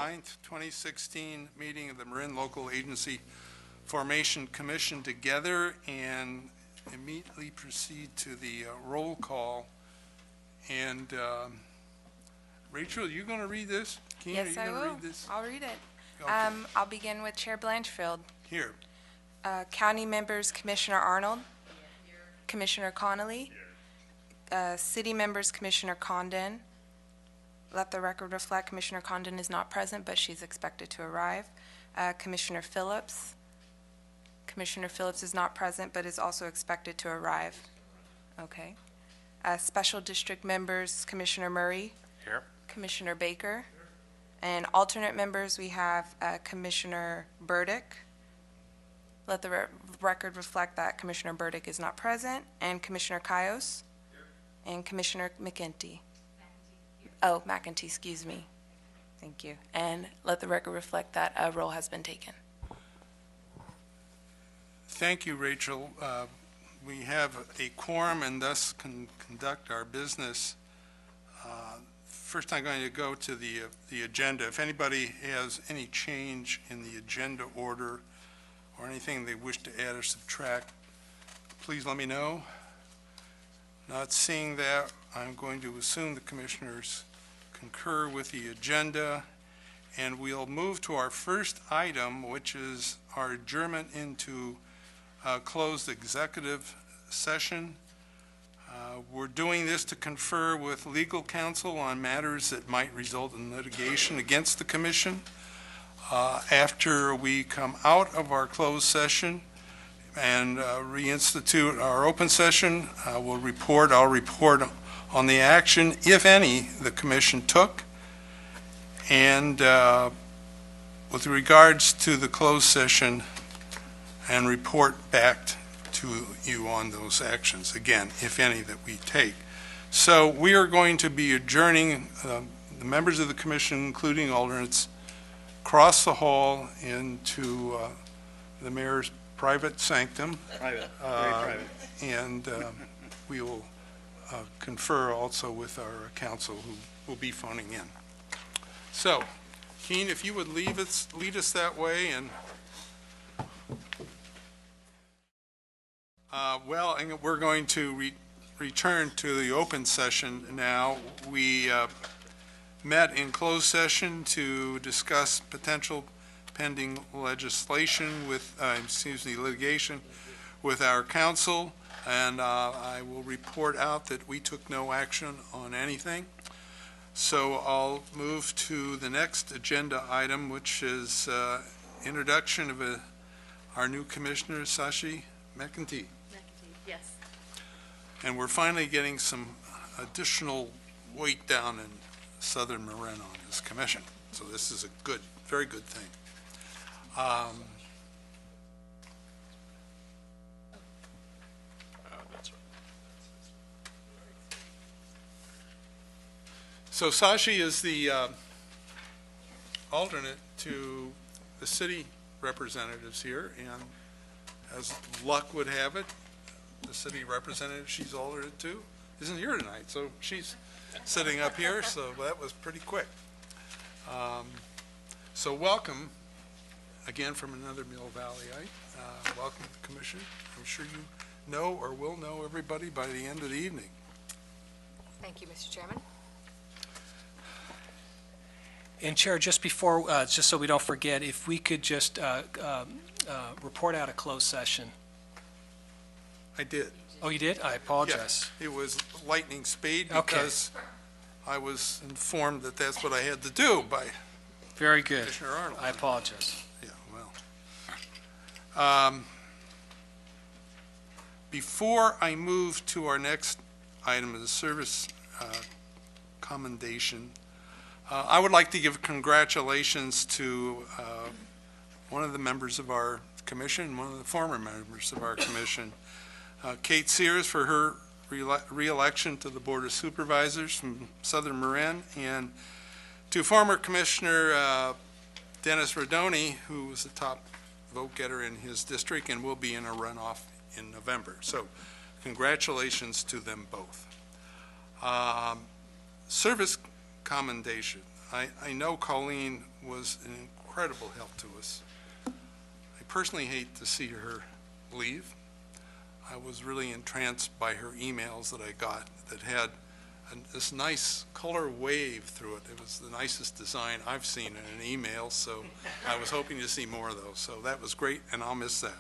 9th, 2016 meeting of the Marin Local Agency Formation Commission together and immediately proceed to the roll call. And Rachel, are you going to read this? Yes, I will. I'll read it. Okay. I'll begin with Chair Blanchfield. Here. County members, Commissioner Arnold. Here. Commissioner Connolly. Here. City members, Commissioner Condon. Let the record reflect Commissioner Condon is not present, but she's expected to arrive. Commissioner Phillips. Commissioner Phillips is not present, but is also expected to arrive. Okay. Special district members, Commissioner Murray. Here. Commissioner Baker. Here. And alternate members, we have Commissioner Burdick. Let the record reflect that Commissioner Burdick is not present, and Commissioner Cayos. Here. And Commissioner McEntee. Oh, McEntee, excuse me. Thank you. And let the record reflect that a roll has been taken. Thank you, Rachel. We have a quorum and thus can conduct our business. First, I'm going to go to the agenda. If anybody has any change in the agenda order or anything they wish to add or subtract, please let me know. Not seeing that, I'm going to assume the commissioners concur with the agenda, and we'll move to our first item, which is our adjournment into closed executive session. We're doing this to confer with legal counsel on matters that might result in litigation against the commission. After we come out of our closed session and reinstitute our open session, I'll report on the action, if any, the commission took. And with regards to the closed session, and report back to you on those actions, again, if any, that we take. So we are going to be adjourning the members of the commission, including alternates, across the hall into the mayor's private sanctum. Private, very private. And we will confer also with our counsel who will be phoning in. So, Keen, if you would lead us that way. And well, and we're going to return to the open session now. We met in closed session to discuss potential pending legislation with, litigation with our counsel, and I will report out that we took no action on anything. So I'll move to the next agenda item, which is introduction of our new commissioner, Sashi McEntee. Yes. And we're finally getting some additional weight down in Southern Marin on this commission. So this is a good, very good thing. So Sashi is the alternate to the city representatives here, and as luck would have it, the city representative she's alternate to isn't here tonight, so she's sitting up here, so that was pretty quick. So welcome again from another Mill Valleyite. Welcome to the commission. I'm sure you know or will know everybody by the end of the evening. Thank you, Mr. Chairman. And Chair, just before, just so we don't forget, if we could just report out a closed session. I did. Oh, you did? I apologize. Yes, it was lightning speed because I was informed that that's what I had to do by Very good. Commissioner Arnold. I apologize. Yeah, well. Before I move to our next item of the service commendation, I would like to give congratulations to one of the members of our commission, one of the former members of our commission, Kate Sears, for her re-election to the Board of Supervisors from Southern Marin, and to former Commissioner Dennis Rodoni, who was the top vote getter in his district and will be in a runoff in November. So congratulations to them both. Service commendation. I know Colleen was an incredible help to us. I personally hate to see her leave. I was really entranced by her emails that I got that had this nice color wave through it. It was the nicest design I've seen in an email, so I was hoping to see more of those. So that was great, and I'll miss that.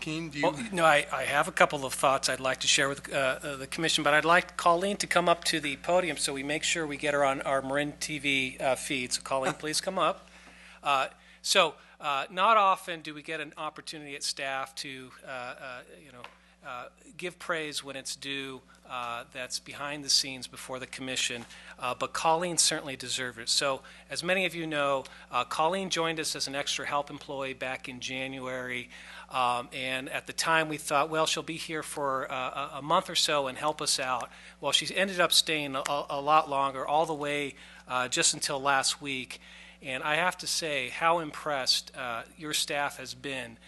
Keen, do you? Well, no, I have a couple of thoughts I'd like to share with the commission, but I'd like Colleen to come up to the podium so we make sure we get her on our Marin TV feed. So Colleen, please come up. Not often do we get an opportunity at staff to, give praise when it's due. That's behind the scenes before the commission, but Colleen certainly deserved it. So, as many of you know, Colleen joined us as an extra help employee back in January, and at the time we thought, well, she'll be here for a month or so and help us out. Well, she ended up staying a lot longer, all the way just until last week. And I have to say how impressed your staff has been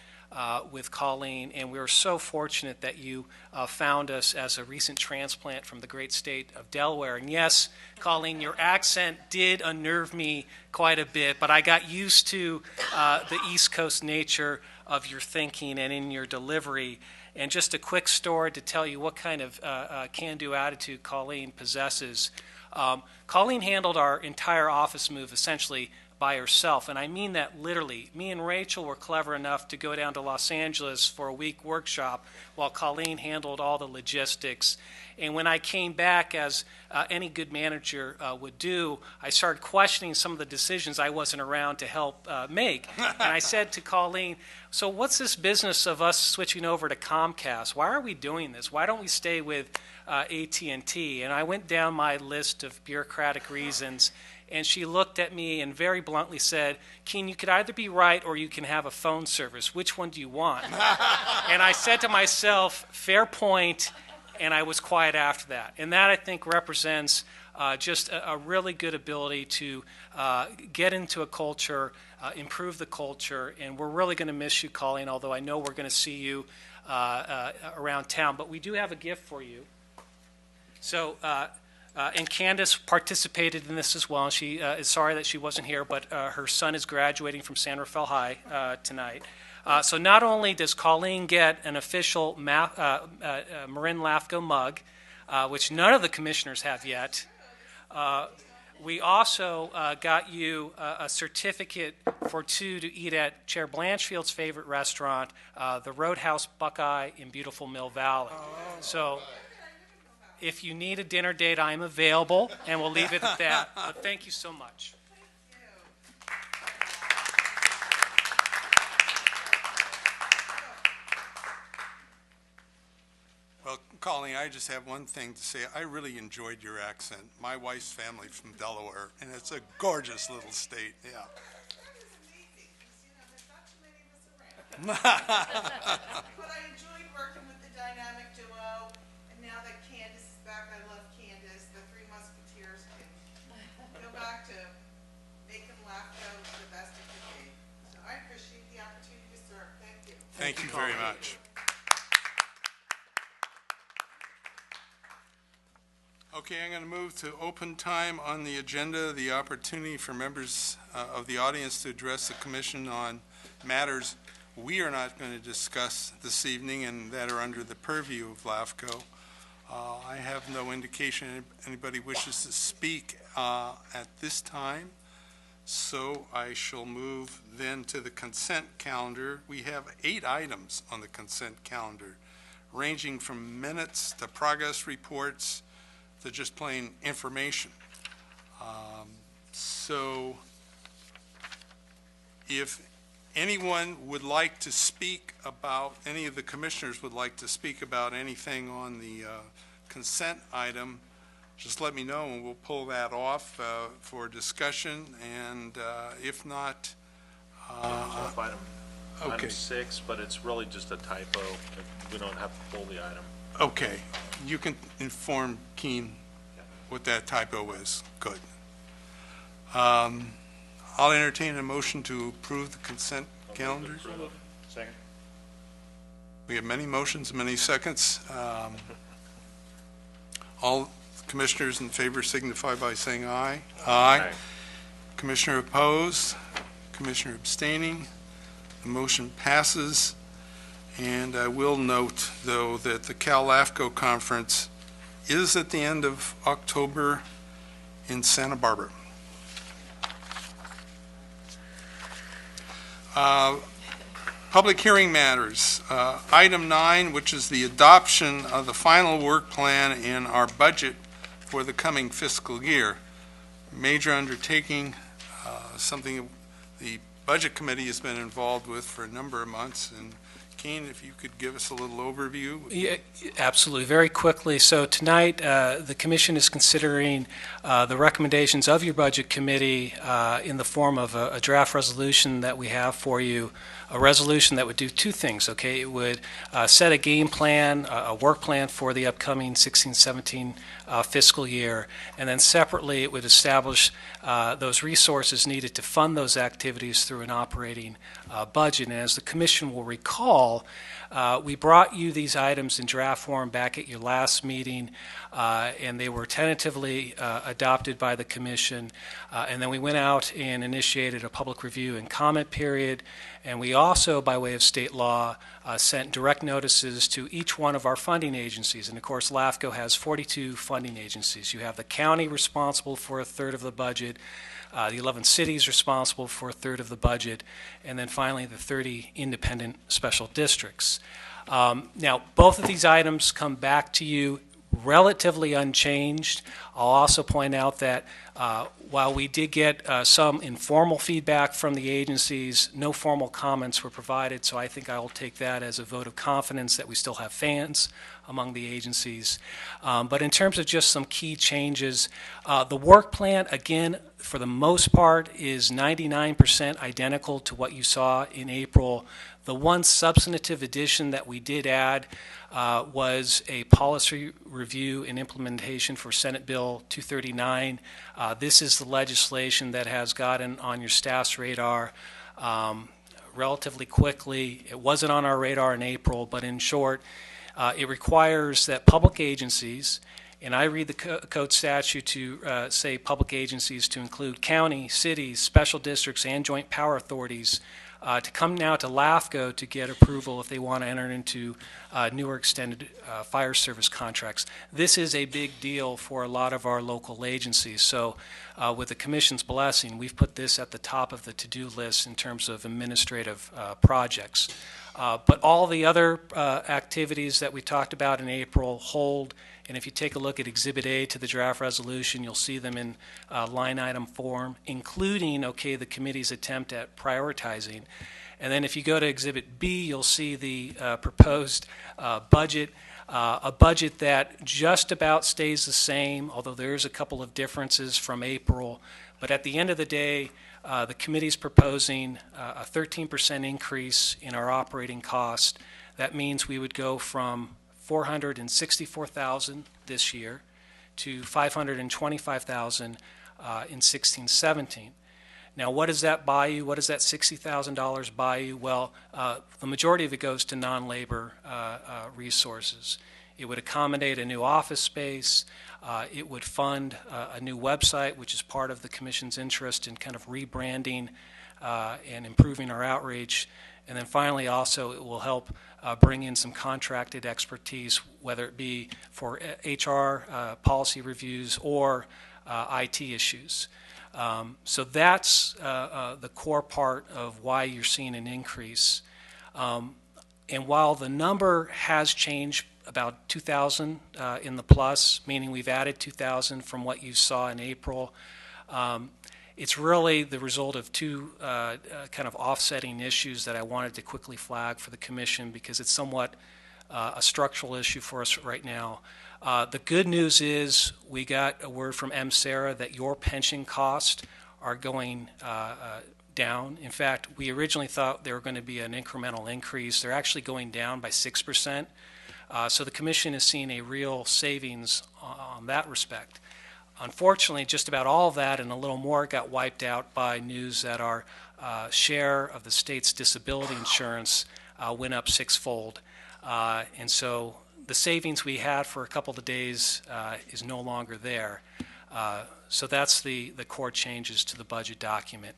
with Colleen, and we're so fortunate that you found us as a recent transplant from the great state of Delaware. And yes, Colleen, your accent did unnerve me quite a bit, but I got used to the East Coast nature of your thinking and in your delivery. And just a quick story to tell you what kind of can-do attitude Colleen possesses. Colleen handled our entire office move essentially by herself, and I mean that literally. Me and Rachel were clever enough to go down to Los Angeles for a week workshop while Colleen handled all the logistics. And when I came back, as any good manager would do, I started questioning some of the decisions I wasn't around to help make. And I said to Colleen, so what's this business of us switching over to Comcast? Why are we doing this? Why don't we stay with AT&T? And I went down my list of bureaucratic reasons, and she looked at me and very bluntly said, Keen, you could either be right or you can have a phone service. Which one do you want? And I said to myself, fair point, and I was quiet after that. And that, I think, represents just a really good ability to get into a culture, improve the culture, and we're really going to miss you, Colleen, although I know we're going to see you around town. But we do have a gift for you. So, and Candace participated in this as well. She is sorry that she wasn't here, but her son is graduating from San Rafael High tonight. So not only does Colleen get an official Marin LAFCO mug, which none of the commissioners have yet, we also got you a certificate for two to eat at Chair Blanchfield's favorite restaurant, the Roadhouse Buckeye in beautiful Mill Valley. So if you need a dinner date, I am available, and we'll leave it at that. But thank you so much. Well, Colleen, I just have one thing to say. I really enjoyed your accent. My wife's family's from Delaware, and it's a gorgeous little state. Yeah. But I enjoyed working with the dynamic duo, and now that Candace is back, I love Candace. The Three Musketeers can go back to making LAFCO the best it could be. So I appreciate the opportunity to serve. Thank you. Thank you very much. Okay, I'm going to move to open time on the agenda, the opportunity for members of the audience to address the commission on matters we are not going to discuss this evening and that are under the purview of LAFCO. I have no indication anybody wishes to speak at this time, so I shall move then to the consent calendar. We have 8 items on the consent calendar, ranging from minutes to progress reports to just plain information. So if anyone would like to speak about, any of the commissioners would like to speak about anything on the consent item, just let me know and we'll pull that off for discussion. And if not, Item okay. 6, but it's really just a typo. We don't have to pull the item. Okay, you can inform Keen what that typo is. Good. I'll entertain a motion to approve the consent calendar. Second. We have many motions, many seconds. All Commissioners in favor signify by saying aye. Aye. Commissioner opposed? Commissioner abstaining? The motion passes. And I will note, though, that the Cal LAFCO conference is at the end of October in Santa Barbara. Public hearing matters. Item 9, which is the adoption of the final work plan in our budget for the coming fiscal year. Major undertaking, something the Budget Committee has been involved with for a number of months. And Keene, if you could give us a little overview. Yeah, absolutely. Very quickly. So tonight, the Commission is considering the recommendations of your Budget Committee in the form of a draft resolution that we have for you, a resolution that would do two things, okay? It would set a game plan, a work plan for the upcoming 16-17 fiscal year, and then separately it would establish those resources needed to fund those activities through an operating budget. And as the Commission will recall, we brought you these items in draft form back at your last meeting, and they were tentatively adopted by the Commission. And then we went out and initiated a public review and comment period. And we also, by way of state law, sent direct notices to each one of our funding agencies. And of course, LAFCO has 42 funding agencies. You have the county responsible for a third of the budget, the 11 cities responsible for a third of the budget, and then finally the 30 independent special districts. Now, both of these items come back to you relatively unchanged. I'll also point out that while we did get some informal feedback from the agencies, no formal comments were provided, so I think I will take that as a vote of confidence that we still have fans among the agencies. But in terms of just some key changes, the work plan, again, for the most part, is 99% identical to what you saw in April. The one substantive addition that we did add was a policy review and implementation for Senate Bill 239. This is the legislation that has gotten on your staff's radar relatively quickly. It wasn't on our radar in April, but in short, it requires that public agencies, and I read the code statute to say public agencies to include county, cities, special districts, and joint power authorities, to come now to LAFCO to get approval if they want to enter into newer extended fire service contracts. This is a big deal for a lot of our local agencies. So with the Commission's blessing, we've put this at the top of the to-do list in terms of administrative projects. But all the other activities that we talked about in April hold. And if you take a look at Exhibit A to the draft resolution, you'll see them in line item form, including, okay, the committee's attempt at prioritizing. And then if you go to Exhibit B, you'll see the proposed budget, a budget that just about stays the same, although there's a couple of differences from April. But at the end of the day, the committee's proposing a 13% increase in our operating cost. That means we would go from $464,000 this year to $525,000 in 16-17. Now, what does that buy you? What does that $60,000 buy you? Well, the majority of it goes to non-labor resources. It would accommodate a new office space. It would fund a new website, which is part of the Commission's interest in kind of rebranding and improving our outreach. And then finally, also, it will help bring in some contracted expertise, whether it be for HR policy reviews or IT issues. So that's the core part of why you're seeing an increase. And while the number has changed about 2,000 in the plus, meaning we've added 2,000 from what you saw in April, it's really the result of two kind of offsetting issues that I wanted to quickly flag for the Commission because it's somewhat a structural issue for us right now. The good news is we got a word from MSARA that your pension costs are going down. In fact, we originally thought there were going to be an incremental increase. They're actually going down by 6%. So the Commission is seeing a real savings on that respect. Unfortunately, just about all of that and a little more got wiped out by news that our share of the state's disability insurance went up sixfold. And so the savings we had for a couple of days is no longer there. So that's the core changes to the budget document.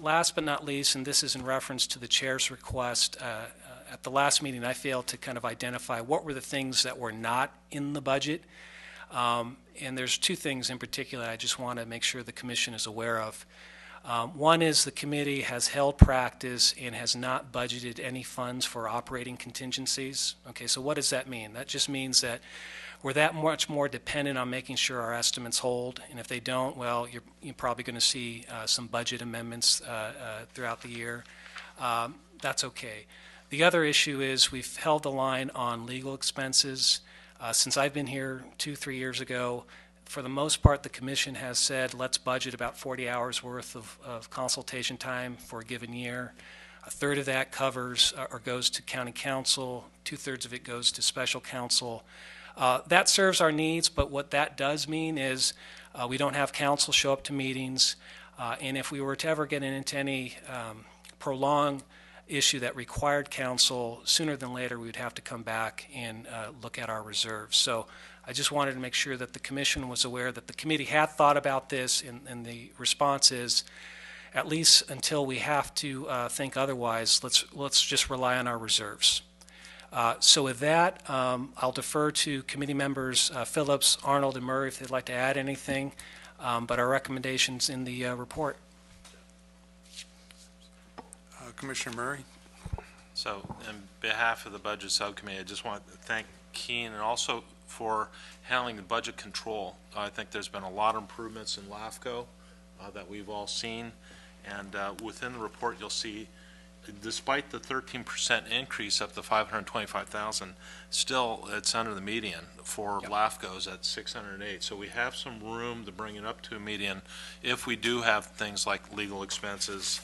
Last but not least, and this is in reference to the chair's request, at the last meeting I failed to kind of identify what were the things that were not in the budget. And there's two things in particular I just want to make sure the commission is aware of. One is the committee has held practice and has not budgeted any funds for operating contingencies. Okay, so what does that mean? That just means that we're that much more dependent on making sure our estimates hold, and if they don't, well, you're probably going to see some budget amendments throughout the year. That's okay. The other issue is we've held the line on legal expenses. Since I've been here 2-3 years ago, for the most part, the commission has said, let's budget about 40 hours worth of consultation time for a given year. A third of that covers or goes to county council. 2/3 of it goes to special counsel. That serves our needs, but what that does mean is we don't have counsel show up to meetings, and if we were to ever get into any prolonged issue that required counsel, sooner than later we would have to come back and look at our reserves. So I just wanted to make sure that the commission was aware that the committee had thought about this, and the response is, at least until we have to think otherwise, let's just rely on our reserves. So with that, I'll defer to committee members Phillips, Arnold, and Murray if they'd like to add anything, but our recommendations in the report. Commissioner Murray? So, on behalf of the Budget Subcommittee, I just want to thank Keen and also for handling the budget control. I think there's been a lot of improvements in LAFCO that we've all seen, and within the report you'll see, despite the 13% increase up to $525,000, still it's under the median for LAFCOs at 608. So we have some room to bring it up to a median if we do have things like legal expenses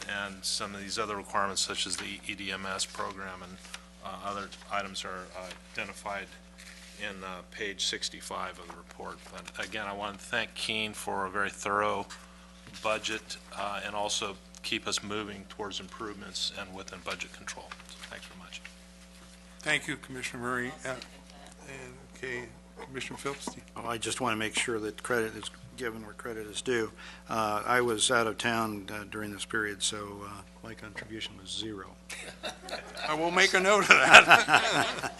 and some of these other requirements such as the EDMS program and other items are identified in page 65 of the report. But again, I want to thank Keen for a very thorough budget and also keep us moving towards improvements and within budget control. So thanks very much. Thank you, Commissioner Murray. Okay, Commissioner Phillips? I just want to make sure that credit is given where credit is due. I was out of town during this period, so my contribution was 0. I will make a note of that.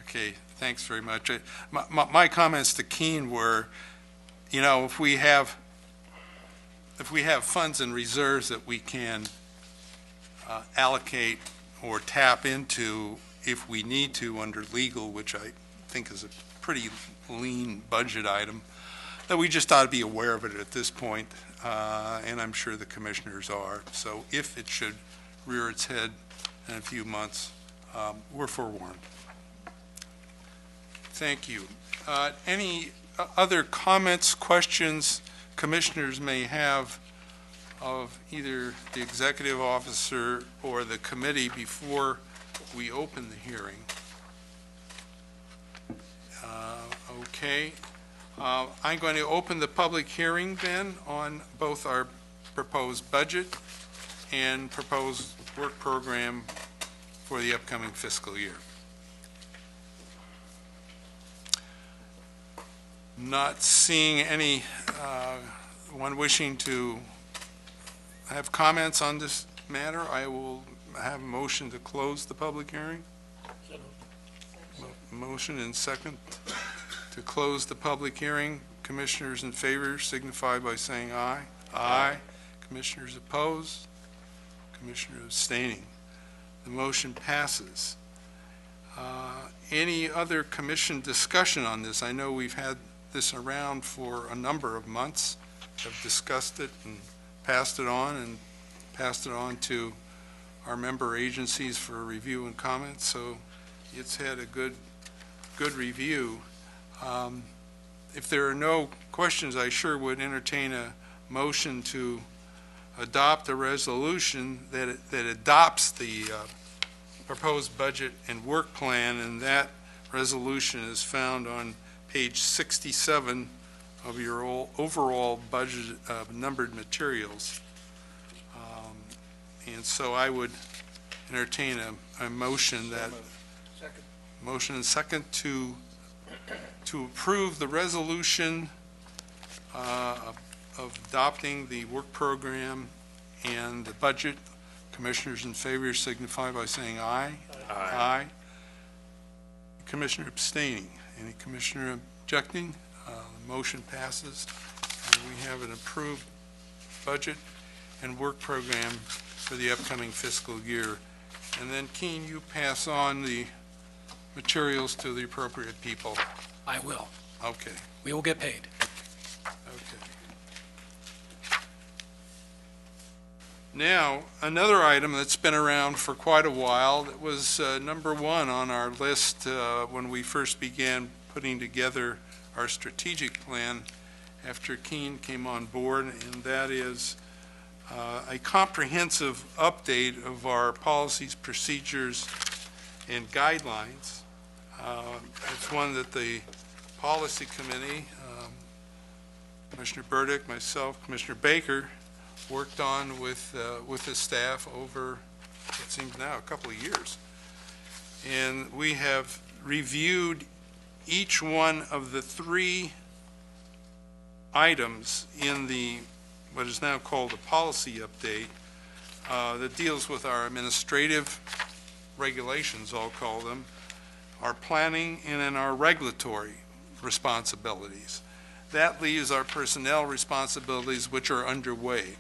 Okay, thanks very much. My comments to Keen were, you know, if we have funds and reserves that we can allocate or tap into if we need to under legal, which I think is a pretty lean budget item, that we just ought to be aware of it at this point, and I'm sure the commissioners are. So if it should rear its head in a few months, we're forewarned. Thank you. Any other comments, questions commissioners may have of either the executive officer or the committee before we open the hearing? Okay. I'm going to open the public hearing then on both our proposed budget and proposed work program for the upcoming fiscal year. Not seeing any one wishing to have comments on this matter, I will have a motion to close the public hearing. Motion and second to close the public hearing. Commissioners in favor signify by saying aye. Aye. Commissioners opposed. Commissioner abstaining. The motion passes. Any other commission discussion on this? I know we've had this around for a number of months, have discussed it and passed it on to our member agencies for review and comments, so it's had a good review. If there are no questions, I sure would entertain a motion to adopt a resolution that adopts the proposed budget and work plan, and that resolution is found on page 67 of your overall budget of numbered materials. And so I would entertain a motion that Motion and second to approve the resolution of adopting the work program and the budget. Commissioners in favor signify by saying aye. Aye. Commissioner abstaining. Any commissioner objecting? The motion passes, and we have an approved budget and work program for the upcoming fiscal year. And then, Keen, you pass on the materials to the appropriate people. I will. Okay, We will get paid. okay. Now, another item that's been around for quite a while, that was number one on our list when we first began putting together our strategic plan after Keene came on board, and that is a comprehensive update of our policies, procedures, and guidelines. It's one that the Policy Committee, Commissioner Burdick, myself, Commissioner Baker, worked on with the staff over, it seems now, a couple of years. And we have reviewed each one of the three items in the, what is now called the policy update, that deals with our administrative regulations, I'll call them, our planning, and then our regulatory responsibilities. That leaves our personnel responsibilities, which are underway,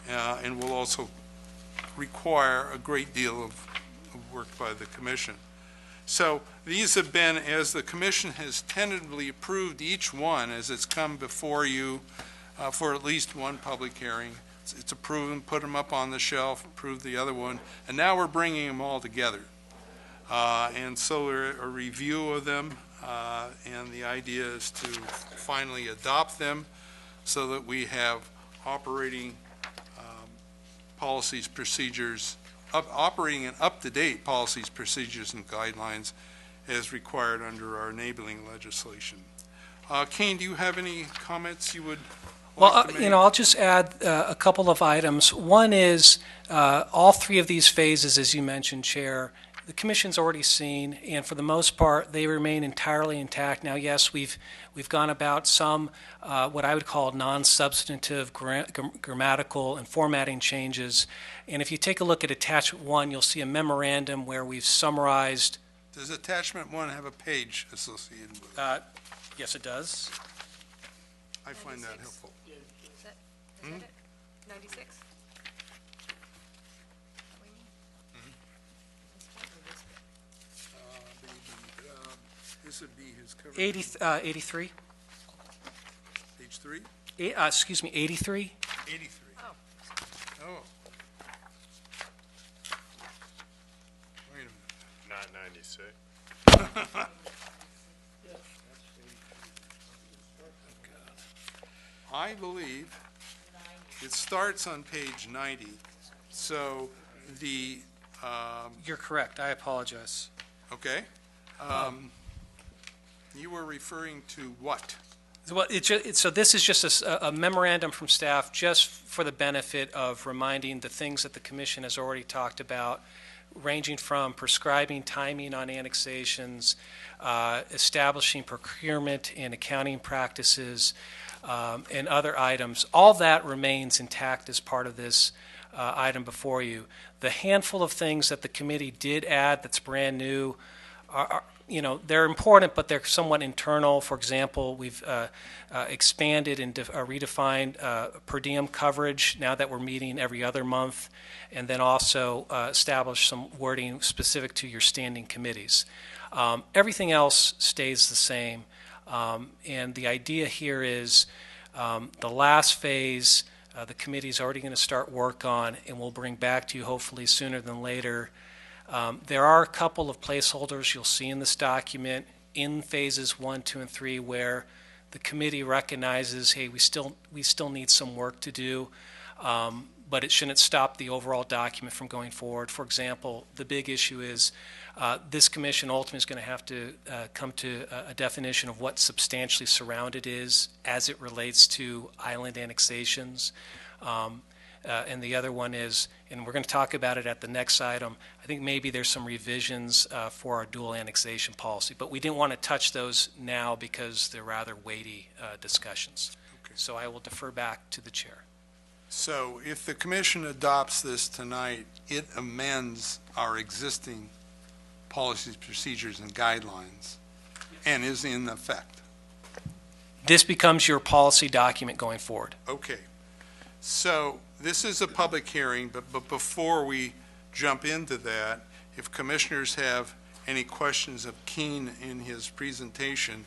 and will also require a great deal of work by the Commission. So these have been, as the Commission has tentatively approved each one as it's come before you for at least one public hearing. It's approved and put them up on the shelf, approved the other one, and now we're bringing them all together. And so a review of them, and the idea is to finally adopt them so that we have operating policies, procedures, operating and up-to-date policies, procedures, and guidelines as required under our enabling legislation. Kane, do you have any comments you would like to make? Well, I'll just add a couple of items. One is all three of these phases, as you mentioned, Chair, the Commission's already seen, and for the most part, they remain entirely intact. Now, yes, we've gone about some what I would call non-substantive grammatical and formatting changes. And if you take a look at Attachment 1, you'll see a memorandum where we've summarized. Does Attachment 1 have a page associated with it? Yes, it does. I find that 96. helpful. Is that it? 96? This would be his cover. 83. Page 3? Excuse me, 83. 83. Oh. Wait a minute. Not 96. I believe it starts on page 90. So the, You're correct. I apologize. okay. You were referring to what? Well, so this is just a memorandum from staff just for the benefit of reminding the things that the Commission has already talked about, ranging from prescribing timing on annexations, establishing procurement and accounting practices, and other items. All that remains intact as part of this item before you. The handful of things that the committee did add that's brand new are they're important, but they're somewhat internal. For example, we've expanded and redefined per diem coverage now that we're meeting every other month, and then also established some wording specific to your standing committees. Everything else stays the same, and the idea here is the last phase the committee is already going to start work on, and we'll bring back to you hopefully sooner than later. There are a couple of placeholders you'll see in this document in phases 1, 2, and 3 where the committee recognizes, hey, we still need some work to do, but it shouldn't stop the overall document from going forward. For example, the big issue is this commission ultimately is going to have to come to a definition of what substantially surrounded is as it relates to island annexations. And the other one is, and we're going to talk about it at the next item, I think maybe there's some revisions for our dual annexation policy, but we didn't want to touch those now because they're rather weighty discussions. Okay. So I will defer back to the chair. So if the commission adopts this tonight, it amends our existing policies, procedures, and guidelines, and is in effect. This becomes your policy document going forward. Okay. So this is a public hearing, but before we jump into that, if commissioners have any questions of Keene in his presentation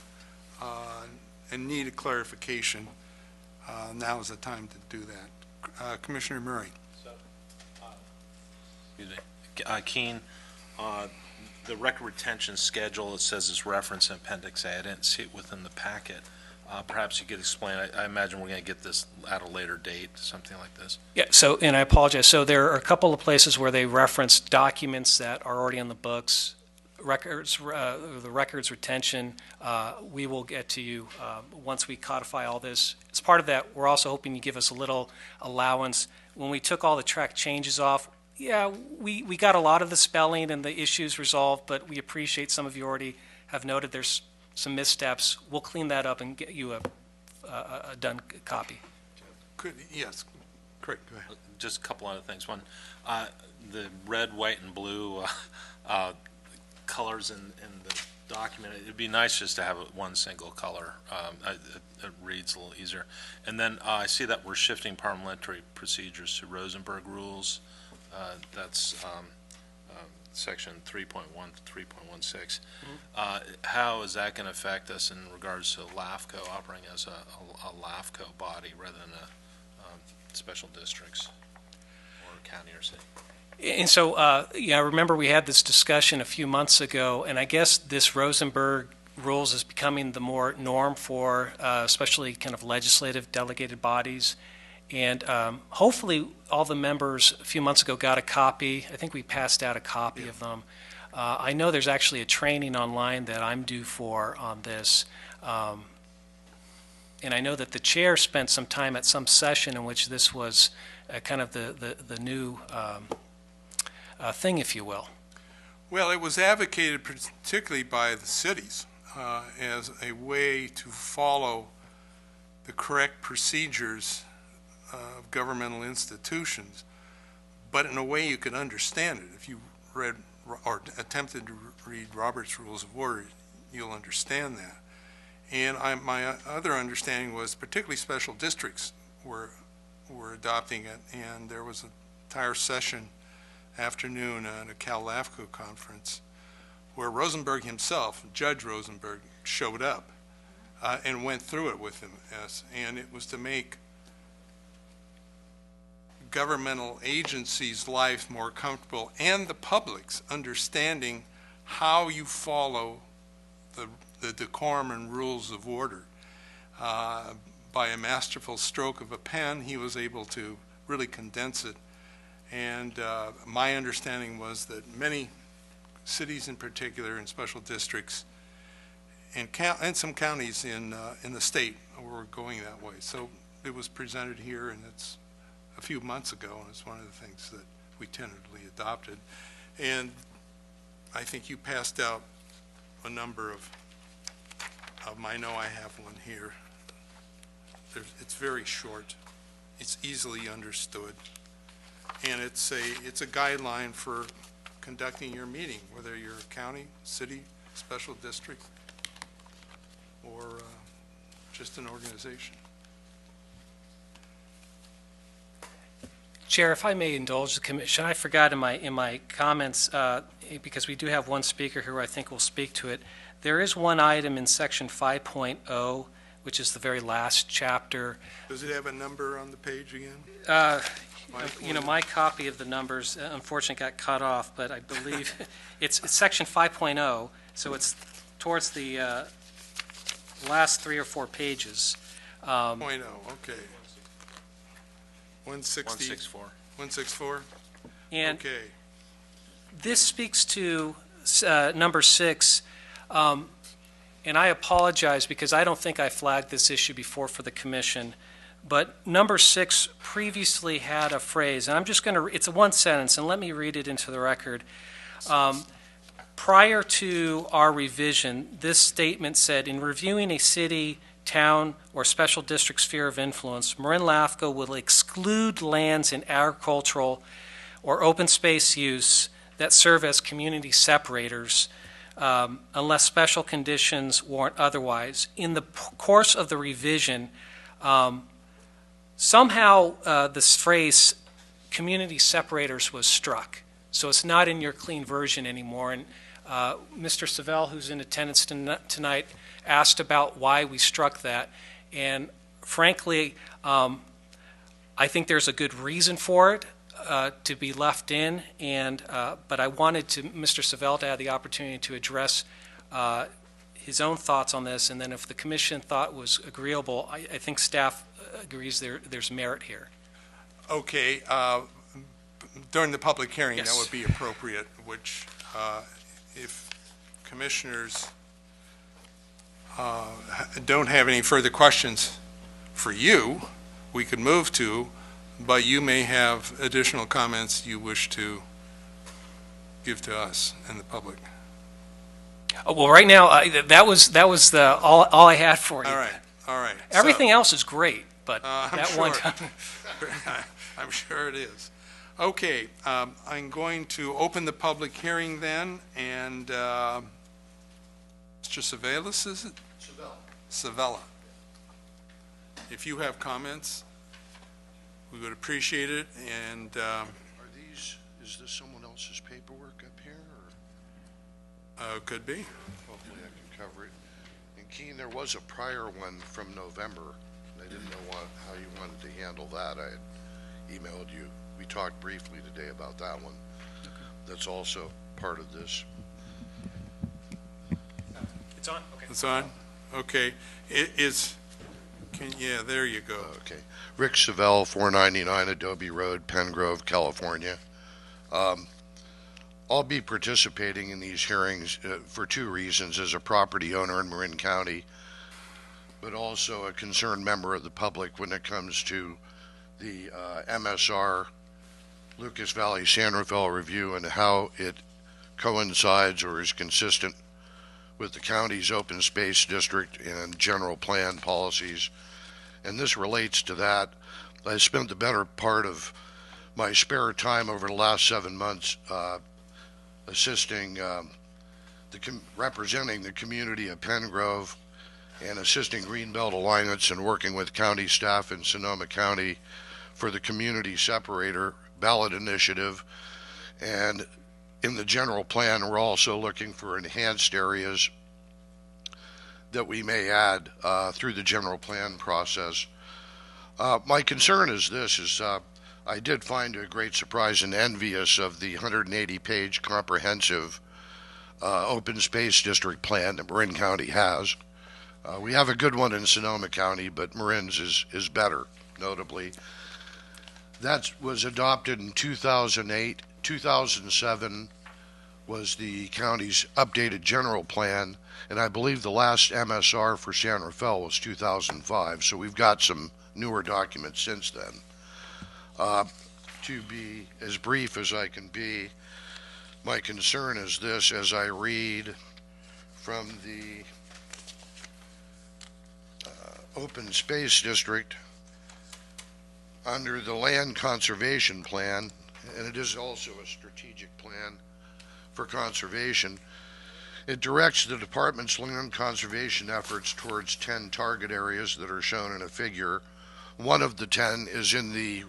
and need a clarification, now is the time to do that. Commissioner Murray. Keene, the record retention schedule, it says it's referenced in Appendix A. I didn't see it within the packet. Perhaps you could explain. I imagine we're going to get this at a later date, something like this. Yeah, so, and I apologize, so there are a couple of places where they reference documents that are already on the books, records, the records retention, we will get to you once we codify all this. As part of that, we're also hoping you give us a little allowance. When we took all the track changes off, yeah, we got a lot of the spelling and the issues resolved, but we appreciate some of you already have noted there's some missteps. We'll clean that up and get you a done copy. Yes, correct, go ahead. Just a couple other things. One, the red, white, and blue colors in the document, it'd be nice just to have one single color. It reads a little easier. And then I see that we're shifting parliamentary procedures to Rosenberg rules. That's section 3.1 to 3.16. How is that going to affect us in regards to LAFCO operating as a LAFCO body rather than special districts or county or city? And so, yeah, I remember we had this discussion a few months ago, and I guess this Rosenberg rules is becoming the more norm for especially kind of legislative delegated bodies. And hopefully all the members a few months ago got a copy. I think we passed out a copy of them. I know there's actually a training online that I'm due for on this. And I know that the chair spent some time at some session in which this was kind of the new thing, if you will. Well, it was advocated particularly by the cities as a way to follow the correct procedures of governmental institutions, but in a way you could understand it. If you read or attempted to read Robert's Rules of Order, you'll understand that. And my other understanding was particularly special districts were adopting it, and there was an entire session afternoon at a Cal LAFCO conference where Rosenberg himself, Judge Rosenberg, showed up and went through it with him. And it was to make governmental agencies' life more comfortable and the public's understanding how you follow the decorum and rules of order. By a masterful stroke of a pen, he was able to really condense it. And my understanding was that many cities in particular and special districts and some counties in the state were going that way. So it was presented here, and it's a few months ago, and it's one of the things that we tentatively adopted. And I think you passed out a number of them. I know I have one here. It's very short. It's easily understood. And it's a guideline for conducting your meeting, whether you're a county, city, special district, or just an organization. Chair, if I may indulge the commission, I forgot in my comments, because we do have one speaker who I think will speak to it. There is one item in section 5.0, which is the very last chapter. Does it have a number on the page again? You know, my copy of the numbers, unfortunately, got cut off, but I believe it's section 5.0, so it's towards the last 3 or 4 pages. 0.0, okay. 164. 164? And Okay. this speaks to number 6, and I apologize because I don't think I flagged this issue before for the commission, But number 6 previously had a phrase, and I'm just going to, it's a one sentence, and let me read it into the record. Prior to our revision, this statement said, in reviewing a city, town, or special district sphere of influence, Marin LAFCO will exclude lands in agricultural or open space use that serve as community separators unless special conditions warrant otherwise. In the course of the revision, somehow this phrase, community separators, was struck. So it's not in your clean version anymore. And Mr. Savell, who's in attendance tonight, asked about why we struck that. And frankly, I think there's a good reason for it to be left in. And but I wanted Mr. Savell to have the opportunity to address his own thoughts on this. And then if the commission thought was agreeable, I think staff agrees there's merit here. Okay, during the public hearing, Yes. that would be appropriate, which if commissioners don't have any further questions for you, we could move to, but you may have additional comments you wish to give to us and the public. Well, right now, that was the all I had for you. All right. Everything else is great, but I'm that sure. one time. I'm sure it is. Okay, I'm going to open the public hearing then, and Mr. Savalas, is it? Savella. If you have comments, we would appreciate it, and Is this someone else's paperwork up here, or could be. hopefully I can cover it? And Keene, there was a prior one from November, and I didn't know how you wanted to handle that. I had emailed you. We talked briefly today about that one. That's also part of this. It's on? Okay. It's on? Okay. Yeah, there you go. Okay. Rick Savell, 499 Adobe Road, Pen Grove, California. I'll be participating in these hearings for two reasons: as a property owner in Marin County, but also a concerned member of the public when it comes to the MSR Lucas Valley San Rafael review and how it coincides or is consistent with the county's open space district and general plan policies. And this relates to that. I spent the better part of my spare time over the last 7 months assisting, representing the community of Pen Grove and assisting Greenbelt Alliance and working with county staff in Sonoma County for the community separator ballot initiative. And in the general plan, we're also looking for enhanced areas that we may add through the general plan process. My concern is this, I did find a great surprise and envious of the 180-page comprehensive open space district plan that Marin County has. We have a good one in Sonoma County, but Marin's is better, notably. That was adopted in 2008. 2007 was the county's updated general plan, and I believe the last MSR for San Rafael was 2005, so we've got some newer documents since then. To be as brief as I can be, my concern is this: as I read from the open space district under the land conservation plan, and it is also a strategic plan for conservation, it directs the department's land conservation efforts towards 10 target areas that are shown in a figure. One of the 10 is in the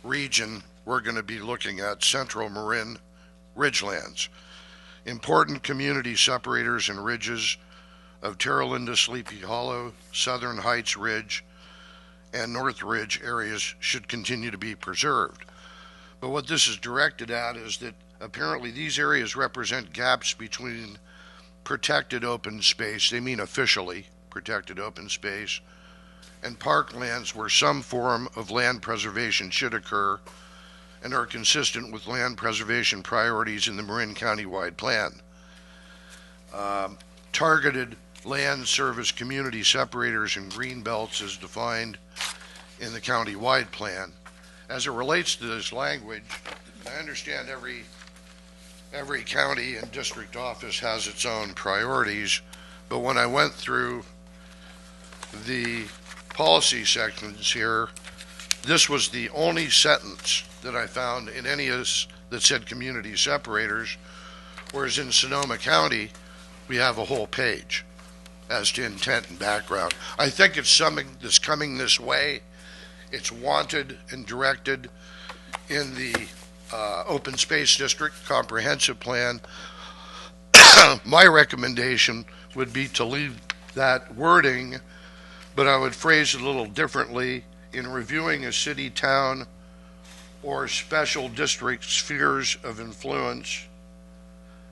region we're going to be looking at, Central Marin Ridgelands. Important community separators and ridges of Terra Linda, Sleepy Hollow, Southern Heights Ridge, and North Ridge areas should continue to be preserved. But what this is directed at is that apparently these areas represent gaps between protected open space, they mean officially protected open space, and parklands where some form of land preservation should occur and are consistent with land preservation priorities in the Marin County-wide plan. Targeted land service community separators and green belts as defined in the county-wide plan. As it relates to this language, I understand every county and district office has its own priorities, but when I went through the policy sections here, this was the only sentence that I found in any of this that said community separators, whereas in Sonoma County, we have a whole page as to intent and background. I think it's something that's coming this way. It's wanted and directed in the Open Space District Comprehensive Plan. My recommendation would be to leave that wording, but I would phrase it a little differently. In reviewing a city, town, or special district spheres of influence,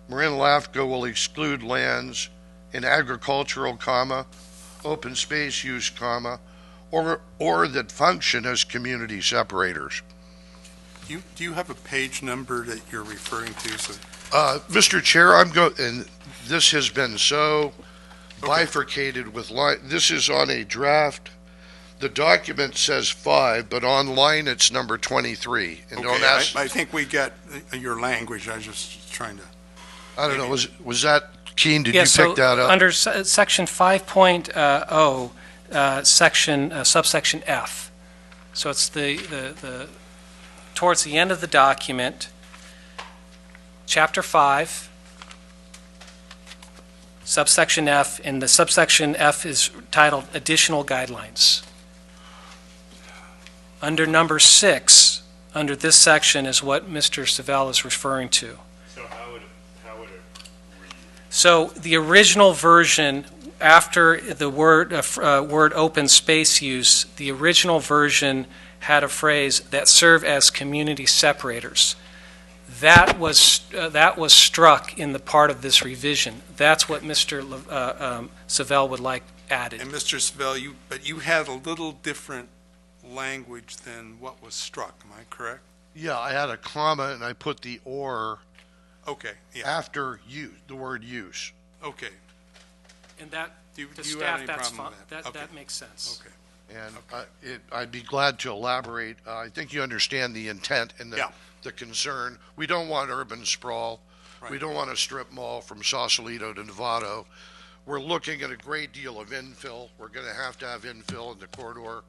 Marin LAFCO will exclude lands in agricultural, open space use, or that function as community separators. Do you have a page number that you're referring to? So, Mr. Chair, and this has been so bifurcated with this is on a draft. The document says 5, but online it's number 23. And don't okay, ask. I think we got your language. I was just trying to. I don't know. Was that Keen? Did Yeah, you pick that up? Under section 5.0, subsection F. So it's the towards the end of the document, chapter 5, subsection F, and the subsection F is titled Additional Guidelines. Under number 6, under this section is what Mr. Savell is referring to. So how would it read? So the original version, after the word open space use, the original version had a phrase that serve as community separators. That was struck in the part of this revision. That's what Mr. Savell would like added. And Mr. Savell, you had a little different language than what was struck. Am I correct? Yeah, I had a comma and I put the or Okay. Yeah. after use, the word use. Okay. And that, Do you to have staff, any that's problem fine. with that? Okay. That makes sense. Okay. And I'd be glad to elaborate. I think you understand the intent and Yeah. the concern. We don't want urban sprawl. We Right. don't want a strip mall from Sausalito to Novato. We're looking at a great deal of infill. We're going to have infill in the corridor.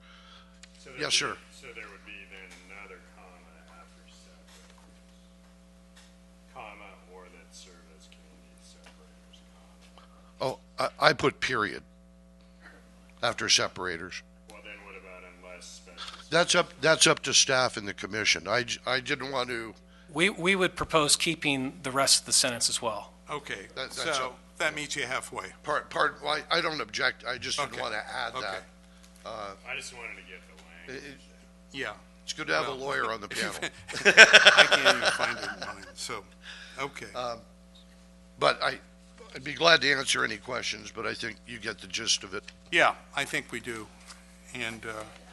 So Yes, sir. So there would be then another comma after separate, comma, or that serve as community separators, comma. Oh, I put period after separators. Well, then what about unless specified? That's up to staff and the commission. I didn't want to. We would propose keeping the rest of the sentence as well. Okay. That's So that meets you halfway. Well, I don't object. I just didn't Okay. want to add Okay. that. I just wanted to get the language. Yeah. It's good to have a Well, lawyer on the panel. I can't even find it in mine. So, okay. But I'd be glad to answer any questions, but I think you get the gist of it. Yeah, I think we do. And,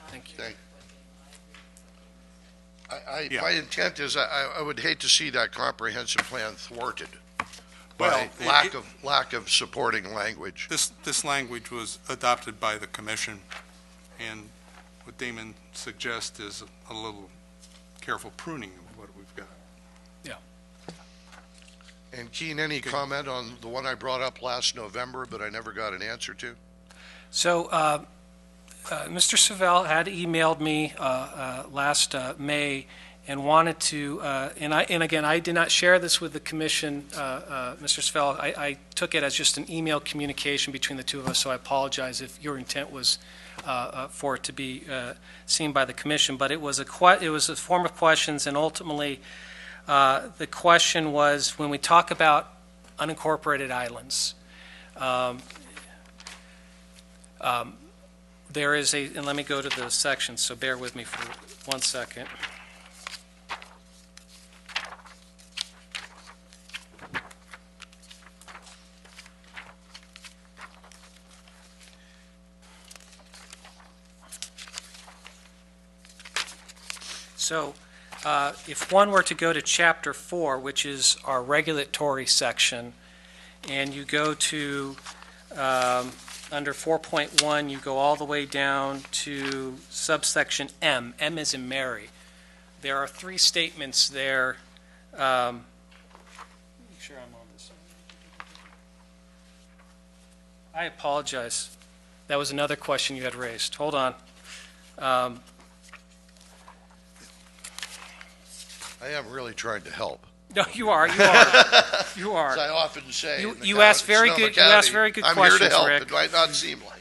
Thank you. Thank. Yeah. My intent is I would hate to see that comprehensive plan thwarted Well, by lack of supporting language. this language was adopted by the commission, and what Damon suggests is a little careful pruning of what we've got. And Keen, any comment on the one I brought up last November, but I never got an answer to? So Mr. Savell had emailed me last May and wanted to, and again, I did not share this with the commission, Mr. Savell. I took it as just an email communication between the two of us, so I apologize if your intent was for it to be seen by the commission. But it was a form of questions, and ultimately, the question was, when we talk about unincorporated islands, there is and let me go to the section, so bear with me for 1 second. So if one were to go to Chapter 4, which is our regulatory section, and you go to under 4.1, you go all the way down to subsection M. M is in Mary. There are three statements there. Make sure I'm on this. I apologize. That was another question you had raised. Hold on. I am really trying to help. No, you are. You are. As I often say. You- in the you county- asked very Sonoma good- you asked County, very good I'm here questions, to help. Rick. It might not seem like it.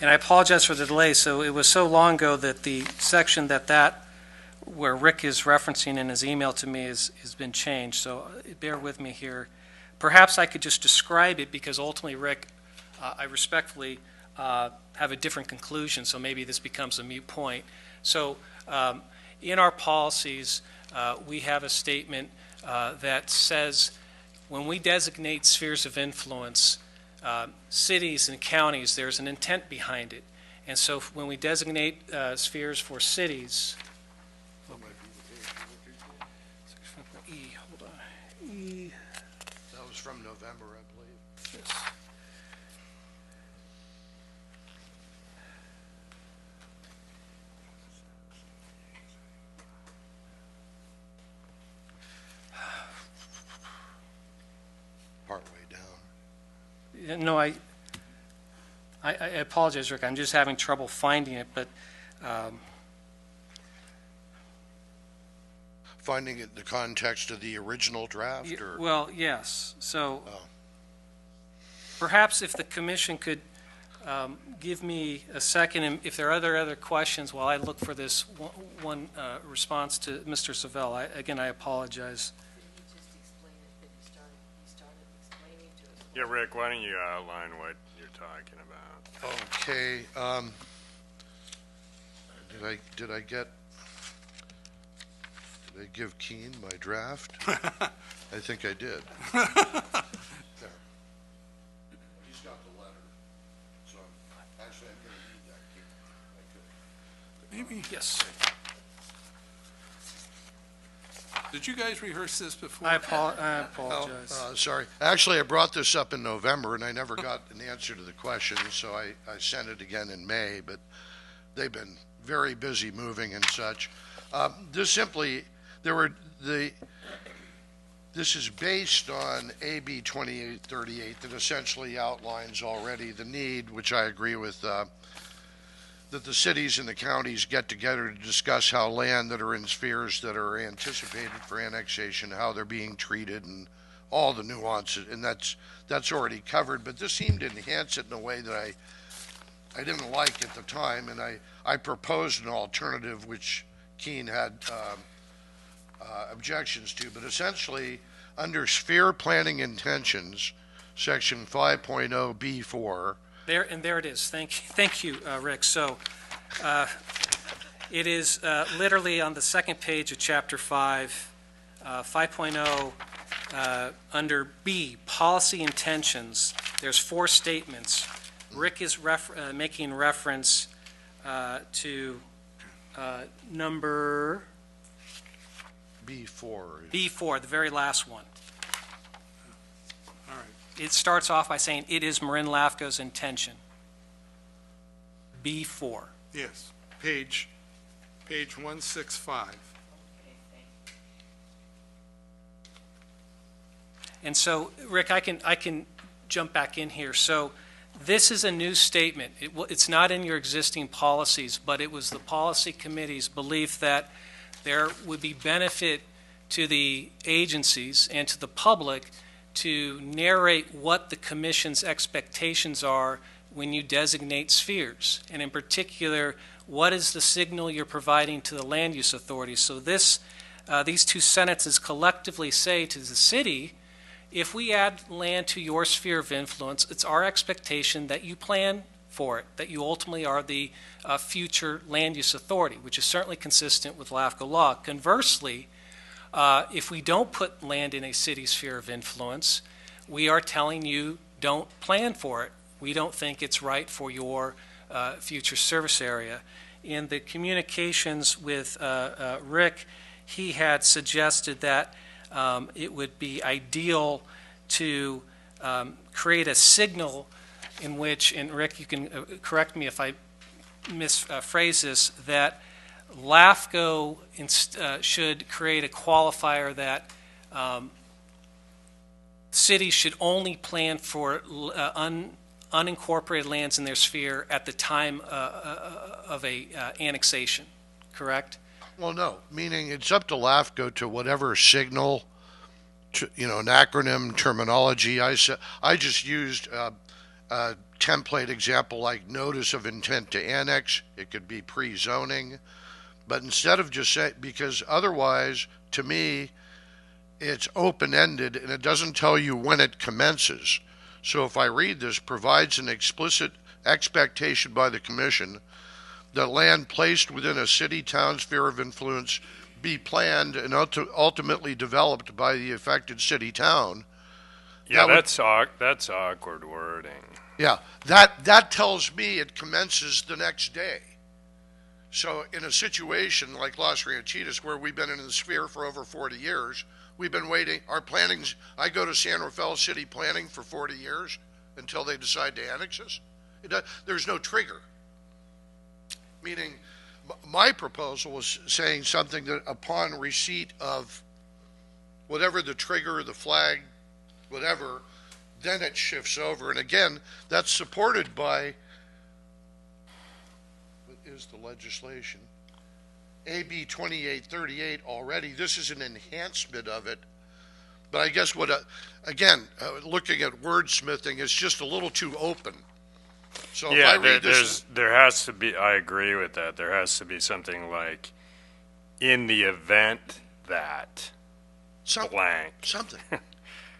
And I apologize for the delay. So it was so long ago that the section where Rick is referencing in his email to me has been changed. So bear with me here. Perhaps I could just describe it, because ultimately, Rick, I respectfully have a different conclusion, so maybe this becomes a moot point. So in our policies, we have a statement that says when we designate spheres of influence, cities and counties, there's an intent behind it. And so when we designate spheres for cities, E, hold on, E, That was from November, I believe. yes. Partway down. Yeah, no, I apologize, Rick, I'm just having trouble finding it, but Finding it in the context of the original draft, or? well, yes, so Oh. perhaps if the commission could give me a second, and if there are other questions while I look for this one response to Mr. Savell. Again, I apologize. Yeah, Rick, why don't you outline what you're talking about? Okay, did I give Keen my draft? I think I did. There. He's got the letter, so actually I'm gonna read that, Keen. Maybe, Yes, did you guys rehearse this before? I apologize. Sorry. Actually, I brought this up in November, and I never got an answer to the question, so I sent it again in May, but they've been very busy moving and such. This is based on AB 2838 that essentially outlines already the need, which I agree with, that the cities and the counties get together to discuss how land that are in spheres that are anticipated for annexation, how they're being treated, and all the nuances, and that's already covered. But this seemed to enhance it in a way that I didn't like at the time, and I proposed an alternative which Keene had objections to. But essentially, under sphere planning intentions, section 5.0 B4, There it is. Thank you, Rick. So it is literally on the second page of Chapter 5, 5.0, under B, policy intentions. There's four statements. Rick is making reference to number B4, the very last one. All right. It starts off by saying, it is Marin LAFCO's intention. B4. Yes, page 165. And so, Rick, I can jump back in here. So this is a new statement. It's not in your existing policies, but it was the policy committee's belief that there would be benefit to the agencies and to the public to narrate what the commission's expectations are when you designate spheres, and in particular, what is the signal you're providing to the land use authorities. So these two sentences collectively say to the city, if we add land to your sphere of influence, it's our expectation that you plan for it, that you ultimately are the future land use authority, which is certainly consistent with LAFCO law. Conversely, if we don't put land in a city sphere of influence, we are telling you don't plan for it. We don't think it's right for your future service area. In the communications with Rick, he had suggested that it would be ideal to create a signal in which, and Rick, you can correct me if I misphrase this, that LAFCO should create a qualifier that cities should only plan for unincorporated lands in their sphere at the time of a annexation, correct? Well, no, meaning it's up to LAFCO to whatever signal, an acronym terminology. I just used a template example like notice of intent to annex. It could be pre-zoning. But instead of just saying, because otherwise, to me, it's open-ended and it doesn't tell you when it commences. So if I read this, provides an explicit expectation by the commission that land placed within a city-town sphere of influence be planned and ultimately developed by the affected city-town. Yeah, that's awkward wording. Yeah, that tells me it commences the next day. So in a situation like Los Ranchitas, where we've been in the sphere for over 40 years, we've been waiting. Our planning's, I go to San Rafael City planning for 40 years until they decide to annex us. There's no trigger. Meaning, my proposal was saying something that upon receipt of whatever the trigger, the flag, whatever, then it shifts over. And again, that's supported by, what is the legislation? AB 2838 already. This is an enhancement of it. But I guess looking at wordsmithing, it's just a little too open. So Yeah, if I read this, there has to be, I agree with that. There has to be something like, in the event that blank. something.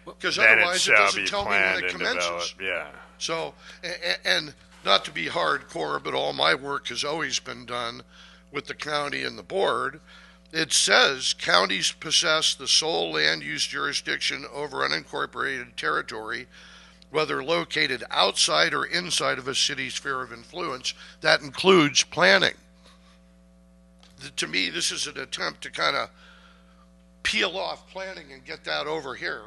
Because Then otherwise it shall doesn't be tell me when planned it and commences. developed, yeah. So, and not to be hardcore, but all my work has always been done with the county and the board. It says counties possess the sole land use jurisdiction over unincorporated territory, whether located outside or inside of a city sphere of influence. That includes planning. To me, this is an attempt to kind of peel off planning and get that over here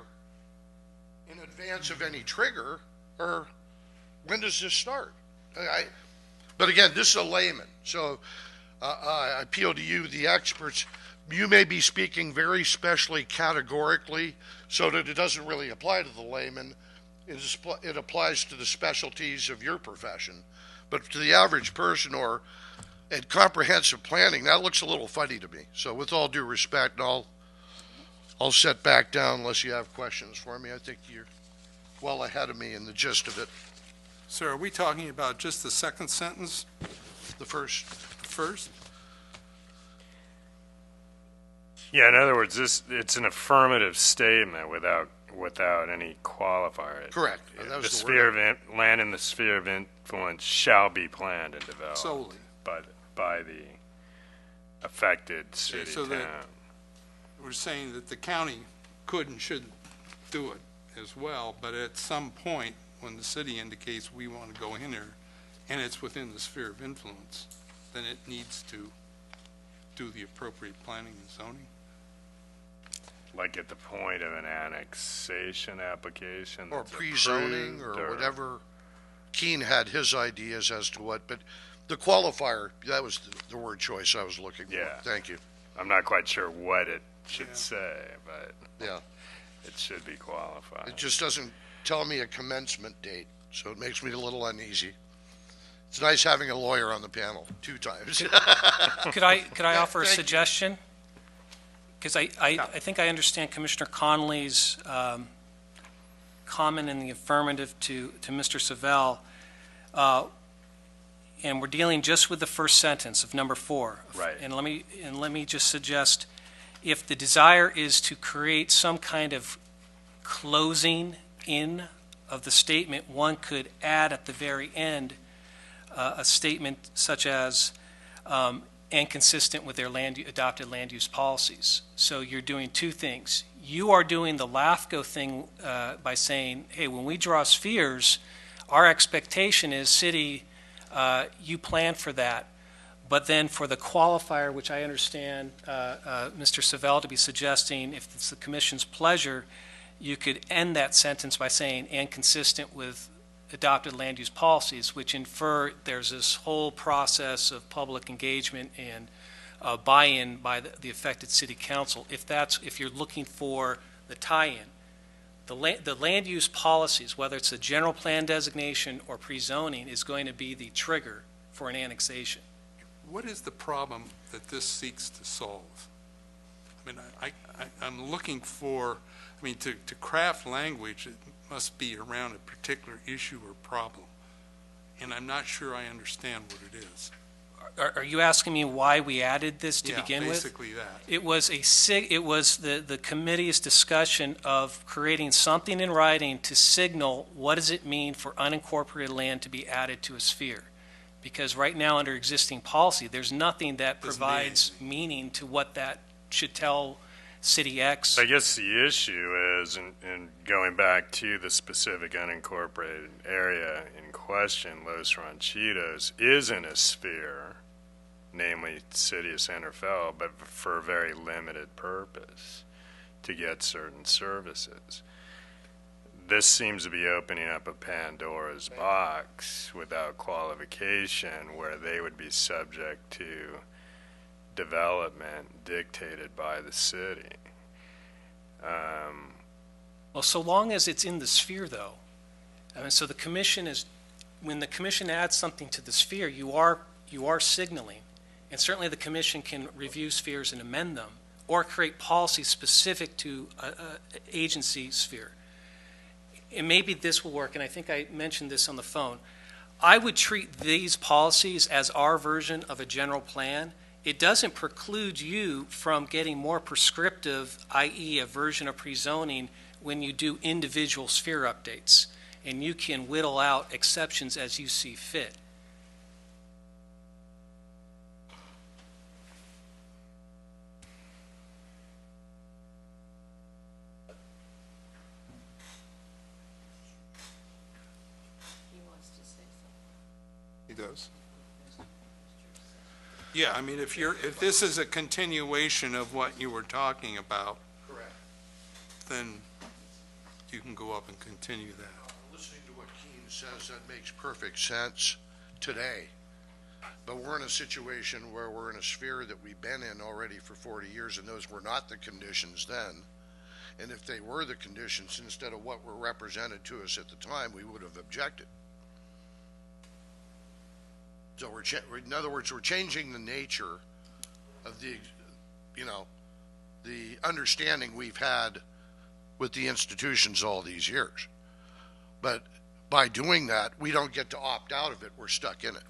in advance of any trigger, or when does this start? But again, this is a layman, so I appeal to you, the experts. You may be speaking very specially categorically so that it doesn't really apply to the layman. It applies to the specialties of your profession. But to the average person or at comprehensive planning, that looks a little funny to me. So with all due respect, and I'll sit back down unless you have questions for me. I think you're well ahead of me in the gist of it. Sir, are we talking about just the second sentence? The first. First? Yeah, in other words, it's an affirmative statement without any qualifier. Correct. Yeah, That was the the sphere word. of land in the sphere of influence shall be planned and developed Solely. by the affected city so that- town. We're saying that the county could and should do it as well, but at some point, when the city indicates we want to go in there, and it's within the sphere of influence, then it needs to do the appropriate planning and zoning. Like at the point of an annexation application. Or that's pre-zoning approved, or whatever. Keene had his ideas as to what, but the qualifier, that was the word choice I was looking for. Yeah. Thank you. I'm not quite sure what it should Yeah. say, but Yeah. it should be qualified. It just doesn't tell me a commencement date, so it makes me a little uneasy. It's nice having a lawyer on the panel 2 times. Could I offer a thank you. suggestion? Because I think I understand Commissioner Connolly's comment in the affirmative to Mr. Savell, and we're dealing just with the first sentence of number 4. Right. And let me just suggest, if the desire is to create some kind of closing in of the statement, one could add at the very end a statement such as, and consistent with their adopted land use policies. So you're doing two things. You are doing the LAFCO thing by saying, hey, when we draw spheres, our expectation is, city, you plan for that. But then for the qualifier, which I understand Mr. Savell to be suggesting, if it's the commission's pleasure, you could end that sentence by saying, and consistent with adopted land use policies, which infer there's this whole process of public engagement and buy-in by the affected city council. If you're looking for the tie-in, the land use policies, whether it's a general plan designation or pre-zoning, is going to be the trigger for an annexation. What is the problem that this seeks to solve? I mean, I'm looking for, I mean, to craft language, it must be around a particular issue or problem. And I'm not sure I understand what it is. Are you asking me why we added this to begin with? Yeah, basically that. It was the committee's discussion of creating something in writing to signal what does it mean for unincorporated land to be added to a sphere. Because right now, under existing policy, there's nothing that provides meaning to what that should tell City X. I guess the issue is, and going back to the specific unincorporated area in question, Los Ranchitos, is in a sphere, namely City of Santa Fe, but for a very limited purpose, to get certain services. This seems to be opening up a Pandora's box without qualification, where they would be subject to development dictated by the city. Well, so long as it's in the sphere, though. I mean, so the commission is, when the commission adds something to the sphere, you are signaling. And certainly the commission can review spheres and amend them, or create policy specific to an agency sphere. And maybe this will work, and I think I mentioned this on the phone. I would treat these policies as our version of a general plan. It doesn't preclude you from getting more prescriptive, i.e. a version of pre-zoning, when you do individual sphere updates. And you can whittle out exceptions as you see fit. He does. Yeah, I mean, if this is a continuation of what you were talking about, Correct. then you can go up and continue that. Listening to what Keene says, that makes perfect sense today. But we're in a situation where we're in a sphere that we've been in already for 40 years, and those were not the conditions then. And if they were the conditions instead of what were represented to us at the time, we would have objected. So in other words, we're changing the nature of the understanding we've had with the institutions all these years. But by doing that, we don't get to opt out of it. We're stuck in it.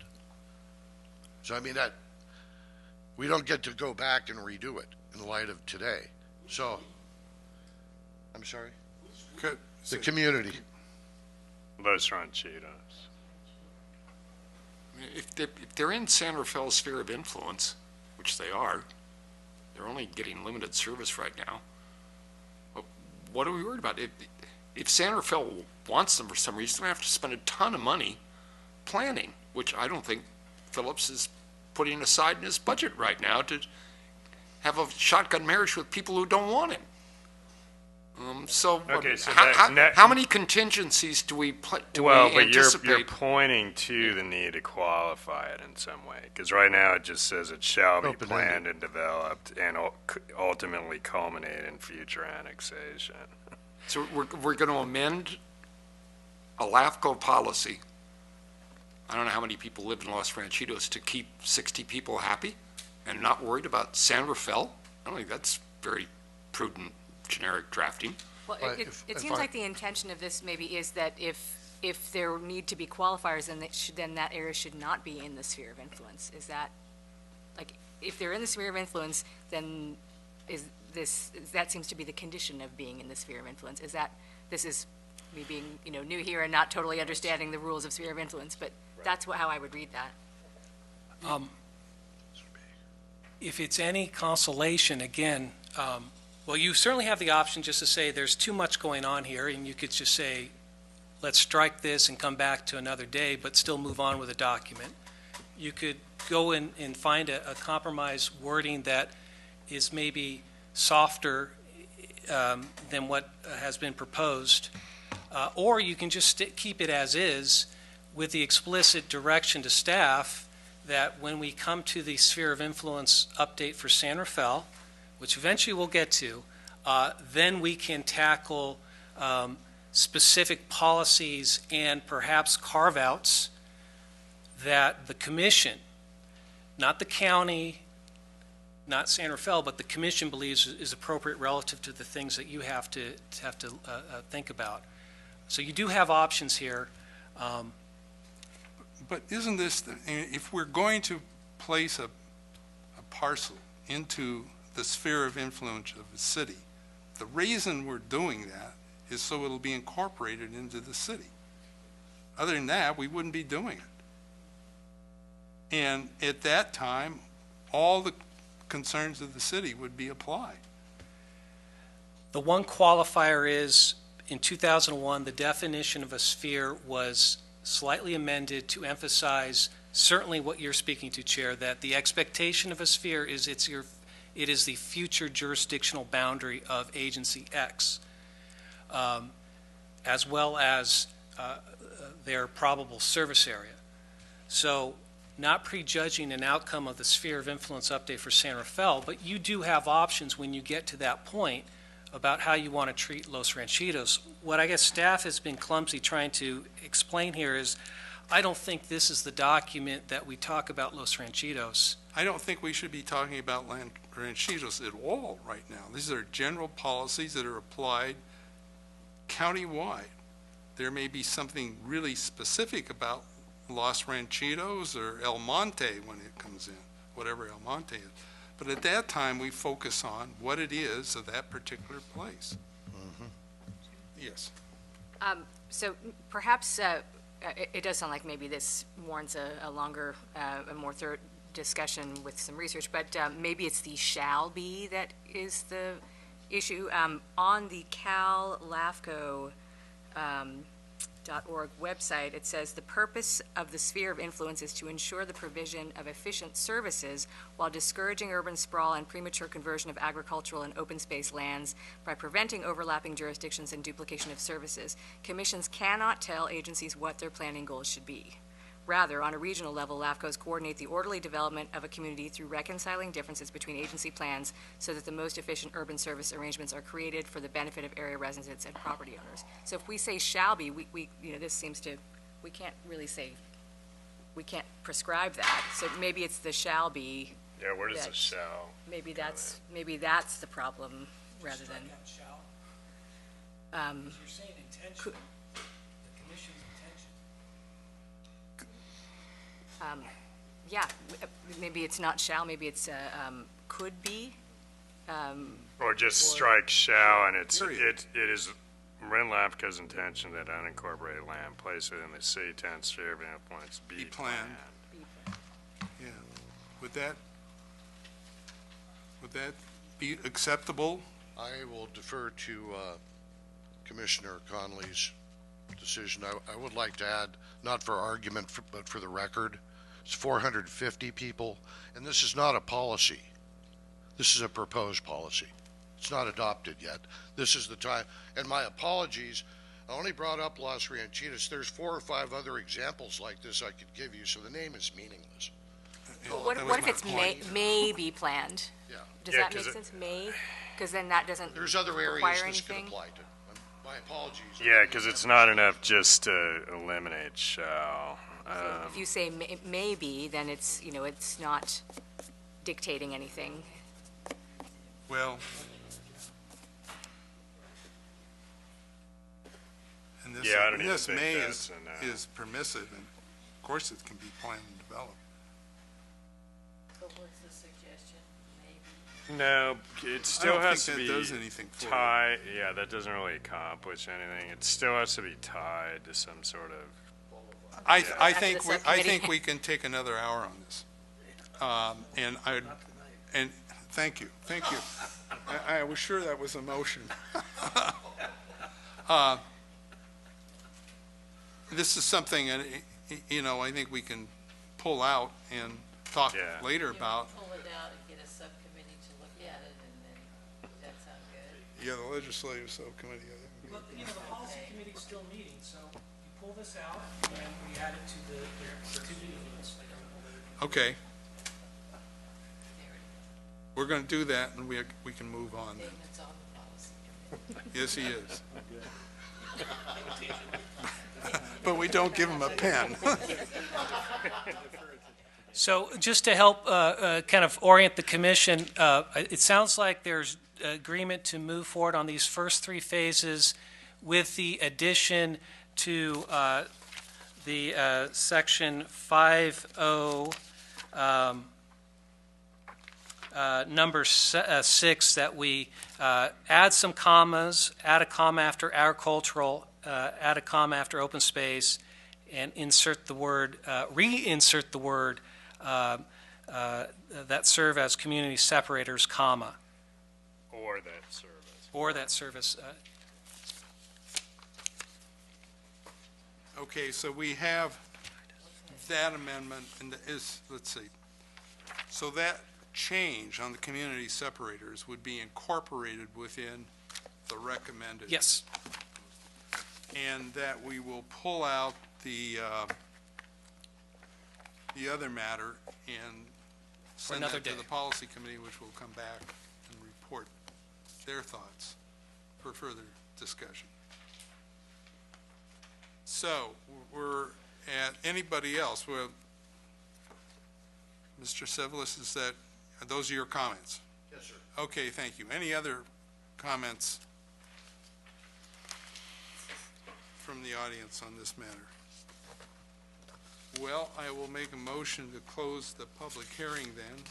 So I mean, that we don't get to go back and redo it in light of today. So, I'm sorry? Good. The community. Los Ranchitos. If they're in San Rafael's sphere of influence, which they are, they're only getting limited service right now. Well, what are we worried about? If San Rafael wants them for some reason, they have to spend a ton of money planning, which I don't think Phillips is putting aside in his budget right now to have a shotgun marriage with people who don't want him. Okay, so how many contingencies do we anticipate? You're pointing to the need to qualify it in some way, because right now it just says it shall be planned and developed and ultimately culminate in future annexation. So we're going to amend a LAFCO policy. I don't know how many people live in Los Ranchitos to keep 60 people happy and not worried about San Rafael. I don't think that's very prudent generic drafting. Well, But it if seems I- like the intention of this maybe is that if there need to be qualifiers, then that area should not be in the sphere of influence. Is that, like, if they're in the sphere of influence, then that seems to be the condition of being in the sphere of influence. This is me being, new here and not totally understanding the rules of sphere of influence, but that's how I would read that. If it's any consolation, again, well, you certainly have the option just to say there's too much going on here, and you could just say, let's strike this and come back to another day, but still move on with the document. You could go and find a compromise wording that is maybe softer than what has been proposed, or you can just keep it as is with the explicit direction to staff that when we come to the sphere of influence update for San Rafael, which eventually we'll get to, then we can tackle specific policies and perhaps carve-outs that the commission, not the county, not San Rafael, but the commission believes is appropriate relative to the things that you have to think about. So you do have options here. But isn't this, if we're going to place a parcel into the sphere of influence of a city, the reason we're doing that is so it'll be incorporated into the city. Other than that, we wouldn't be doing it. And at that time, all the concerns of the city would be applied. The one qualifier is, in 2001, the definition of a sphere was slightly amended to emphasize certainly what you're speaking to, Chair, that the expectation of a sphere is it is the future jurisdictional boundary of agency X, as well as their probable service area. So not prejudging an outcome of the sphere of influence update for San Rafael, but you do have options when you get to that point about how you want to treat Los Ranchitos. What I guess staff has been clumsy trying to explain here is, I don't think this is the document that we talk about Los Ranchitos. I don't think we should be talking about ranchitos at all right now. These are general policies that are applied countywide. There may be something really specific about Los Ranchitos or El Monte when it comes in, whatever El Monte is. But at that time, we focus on what it is of that particular place. Mm-hmm. Yes. So perhaps it does sound like maybe this warrants a longer, a more thorough discussion with some research, but maybe it's the shall be that is the issue. On the Cal LAFCO .org website, it says the purpose of the sphere of influence is to ensure the provision of efficient services while discouraging urban sprawl and premature conversion of agricultural and open space lands by preventing overlapping jurisdictions and duplication of services. Commissions cannot tell agencies what their planning goals should be. Rather, on a regional level, LAFCOs coordinate the orderly development of a community through reconciling differences between agency plans so that the most efficient urban service arrangements are created for the benefit of area residents and property owners. So if we say shall be, this seems to, we can't really say, we can't prescribe that. So maybe it's the shall be. Yeah, where does the shall? Maybe that's the problem rather than. Shall. You're saying intention. The commission's intention. Yeah, maybe it's not shall, maybe it's could be. Or just strike shall, and it is Marin LAFCO's intention that unincorporated land placed within the city town sphere of influence be planned. Yeah. Would that be acceptable? I will defer to Commissioner Connolly's decision. I would like to add, not for argument, but for the record, it's 450 people, and this is not a policy. This is a proposed policy. It's not adopted yet. This is the time, and my apologies, I only brought up Los Ranchitos. There's 4 or 5 other examples like this I could give you, so the name is meaningless. What if it's may be planned? Yeah. Does that make sense, may? Because then that doesn't There's other areas require this could anything? apply to. My apologies. Yeah, because it's not enough just to eliminate shall. If you say may be, then it's, it's not dictating anything. Well, and this, Yeah, I don't even this think may that's is permissive, and of course it can be planned and developed. But what's the suggestion? Maybe. No, it still has to I don't be think that does anything for it. tied. Yeah, that doesn't really accomplish anything. It still has to be tied to some sort of. I After think, the I subcommittee. think we can take another hour on this. And thank you. I was sure that was a motion. This is something, I think we can pull out and talk Yeah. later about. Pull it out and get a subcommittee to look at it, and then, does that sound good? Yeah, the legislative subcommittee. But, the policy committee's still meeting, so you pull this out and we add it to the to-do list. Okay. We're going to do that, and we can move on then. David's on the policy. Yes, he is. But we don't give him a pen. So just to help kind of orient the commission, it sounds like there's agreement to move forward on these first three phases with the addition to the section 50, number 6, that we add some commas, add a comma after agricultural, add a comma after open space, and insert the word, reinsert the word that serve as community separators, comma, Or that service. or that service. Okay, so we have that amendment, and let's see. So that change on the community separators would be incorporated within the recommended. Yes. And that we will pull out the other matter and send another that to day. the policy committee, which will come back and report their thoughts for further discussion. So we're at anybody else? Well, Mr. Sevelis, are those your comments? Yes, sir. Okay, thank you. Any other comments from the audience on this matter? Well, I will make a motion to close the public hearing then.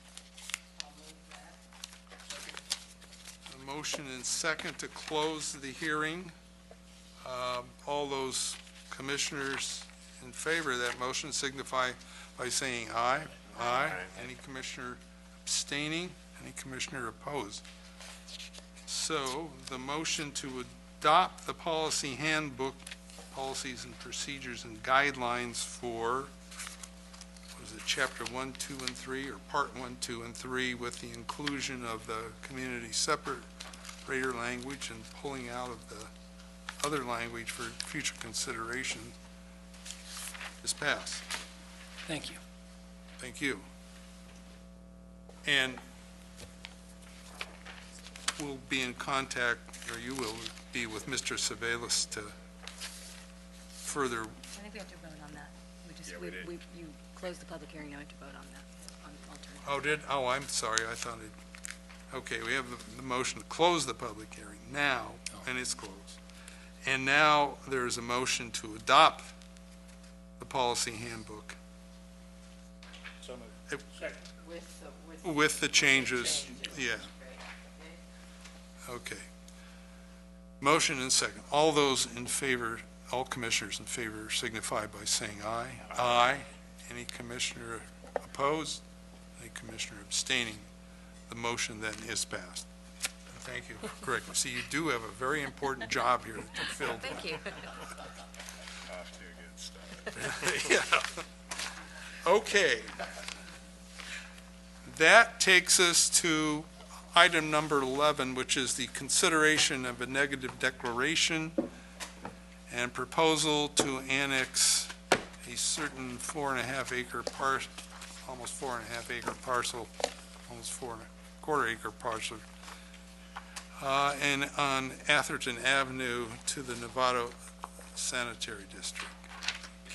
A motion and second to close the hearing. All those commissioners in favor of that motion signify by saying aye. Aye. Any commissioner abstaining? Any commissioner opposed? So the motion to adopt the policy handbook, policies and procedures and guidelines for, what is it, chapter 1, 2, and 3, or part 1, 2, and 3, with the inclusion of the community separator language and pulling out of the other language for future consideration, is passed. Thank you. Thank you. And we'll be in contact, or you will be, with Mr. Sevelis to further. I think we have to vote on that. we did. You closed the public hearing, now we have to vote on that, on alternative. I'm sorry, I thought okay, we have the motion to close the public hearing now, and it's closed. And now there's a motion to adopt the policy handbook. With the changes, yeah. Okay. Motion and second. All those in favor, all commissioners in favor signify by saying aye. Aye. Any commissioner opposed? Any commissioner abstaining? The motion then is passed. Thank you for correcting. See, you do have a very important job here to fill. Thank you. Off to a good start. Yeah. Okay. That takes us to item number 11, which is the consideration of a negative declaration and proposal to annex a certain 4.5 acre almost 4.5 acre parcel, almost 4.25 acre parcel, and on Atherton Avenue to the Novato Sanitary District.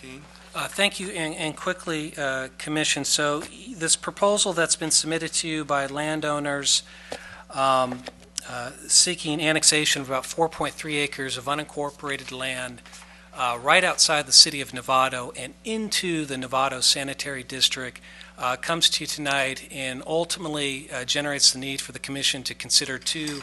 Keene? Thank you, and quickly, Commission, so this proposal that's been submitted to you by landowners seeking annexation of about 4.3 acres of unincorporated land right outside the city of Novato and into the Novato Sanitary District comes to you tonight and ultimately generates the need for the commission to consider two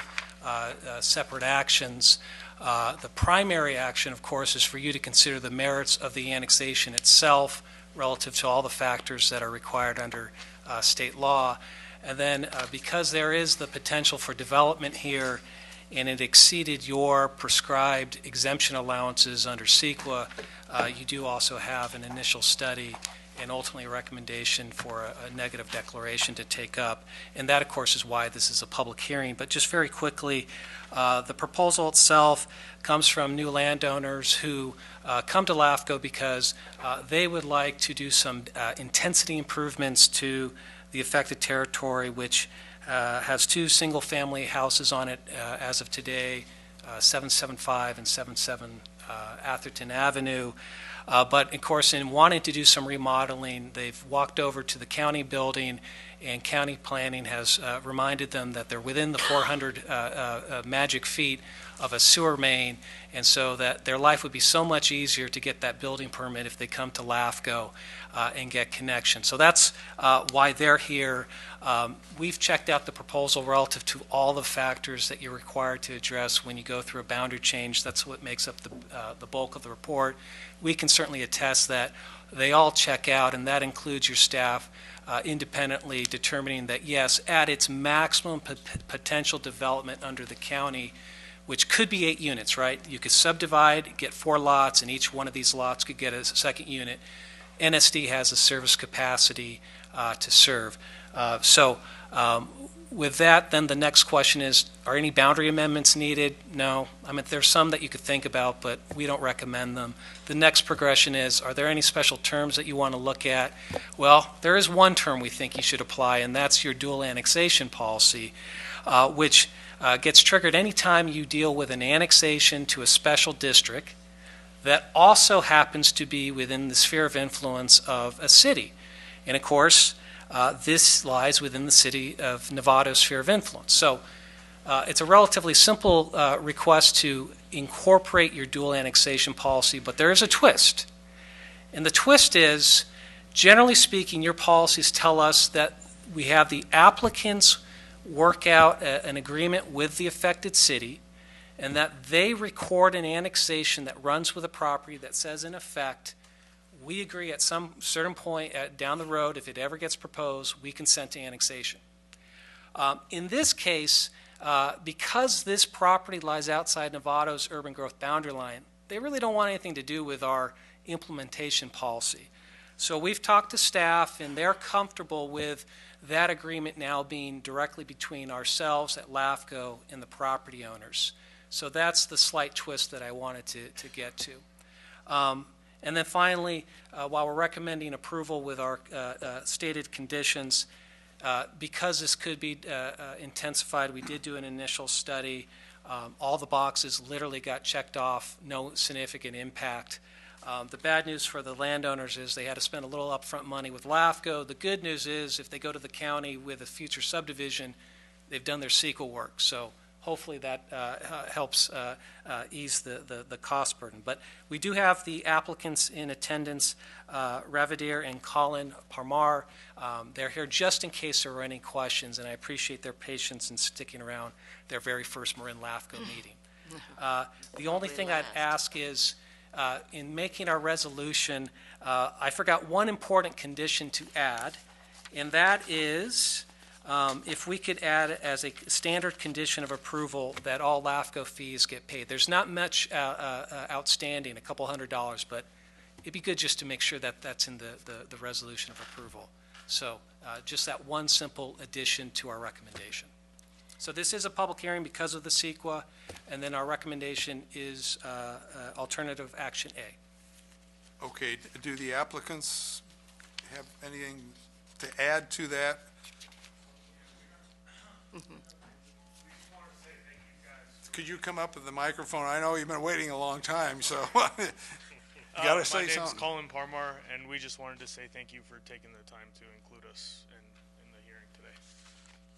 separate actions. The primary action, of course, is for you to consider the merits of the annexation itself relative to all the factors that are required under state law. And then because there is the potential for development here and it exceeded your prescribed exemption allowances under CEQA, you do also have an initial study and ultimately a recommendation for a negative declaration to take up. And that, of course, is why this is a public hearing. But just very quickly, the proposal itself comes from new landowners who come to LAFCO because they would like to do some intensity improvements to the affected territory, which has two single-family houses on it as of today, 775 and 77 Atherton Avenue. But, of course, in wanting to do some remodeling, they've walked over to the county building, and county planning has reminded them that they're within the 400 magic feet of a sewer main, and so that their life would be so much easier to get that building permit if they come to LAFCO and get connection. So that's why they're here. We've checked out the proposal relative to all the factors that you're required to address when you go through a boundary change. That's what makes up the bulk of the report. We can certainly attest that they all check out, and that includes your staff independently determining that, yes, at its maximum potential development under the county, which could be 8 units, right? You could subdivide, get 4 lots, and each one of these lots could get a second unit. NSD has the service capacity to serve. With that, then the next question is, are any boundary amendments needed? No. I mean, there's some that you could think about, but we don't recommend them. The next progression is, are there any special terms that you want to look at? Well, there is one term we think you should apply, and that's your dual annexation policy, which gets triggered anytime you deal with an annexation to a special district that also happens to be within the sphere of influence of a city. And of course, this lies within the city of Nevada's sphere of influence. So it's a relatively simple request to incorporate your dual annexation policy, but there is a twist. And the twist is, generally speaking, your policies tell us that we have the applicants work out an agreement with the affected city, and that they record an annexation that runs with a property that says, in effect, we agree at some certain point down the road, if it ever gets proposed, we consent to annexation. In this case, because this property lies outside Nevada's urban growth boundary line, they really don't want anything to do with our implementation policy. So we've talked to staff, and they're comfortable with that agreement now being directly between ourselves at LAFCO and the property owners. So that's the slight twist that I wanted to get to. And then finally, while we're recommending approval with our stated conditions, because this could be intensified, we did do an initial study. All the boxes literally got checked off, no significant impact. The bad news for the landowners is they had to spend a little upfront money with LAFCO. The good news is if they go to the county with a future subdivision, they've done their CEQA work. So hopefully that helps ease the cost burden. But we do have the applicants in attendance, Ravadier and Colin Parmar. They're here just in case there were any questions, and I appreciate their patience in sticking around their very first Marin LAFCO meeting. The only thing I'd ask is, in making our resolution, I forgot one important condition to add, and that is if we could add as a standard condition of approval that all LAFCO fees get paid. There's not much outstanding, a couple $100, but it'd be good just to make sure that that's in the resolution of approval. So just that one simple addition to our recommendation. So this is a public hearing because of the CEQA, and then our recommendation is alternative action A. Okay, do the applicants have anything to add to that? Could you come up with the microphone? I know you've been waiting a long time, so you gotta say something. My name's Colin Parmar, and we just wanted to say thank you for taking the time to include us in the hearing today.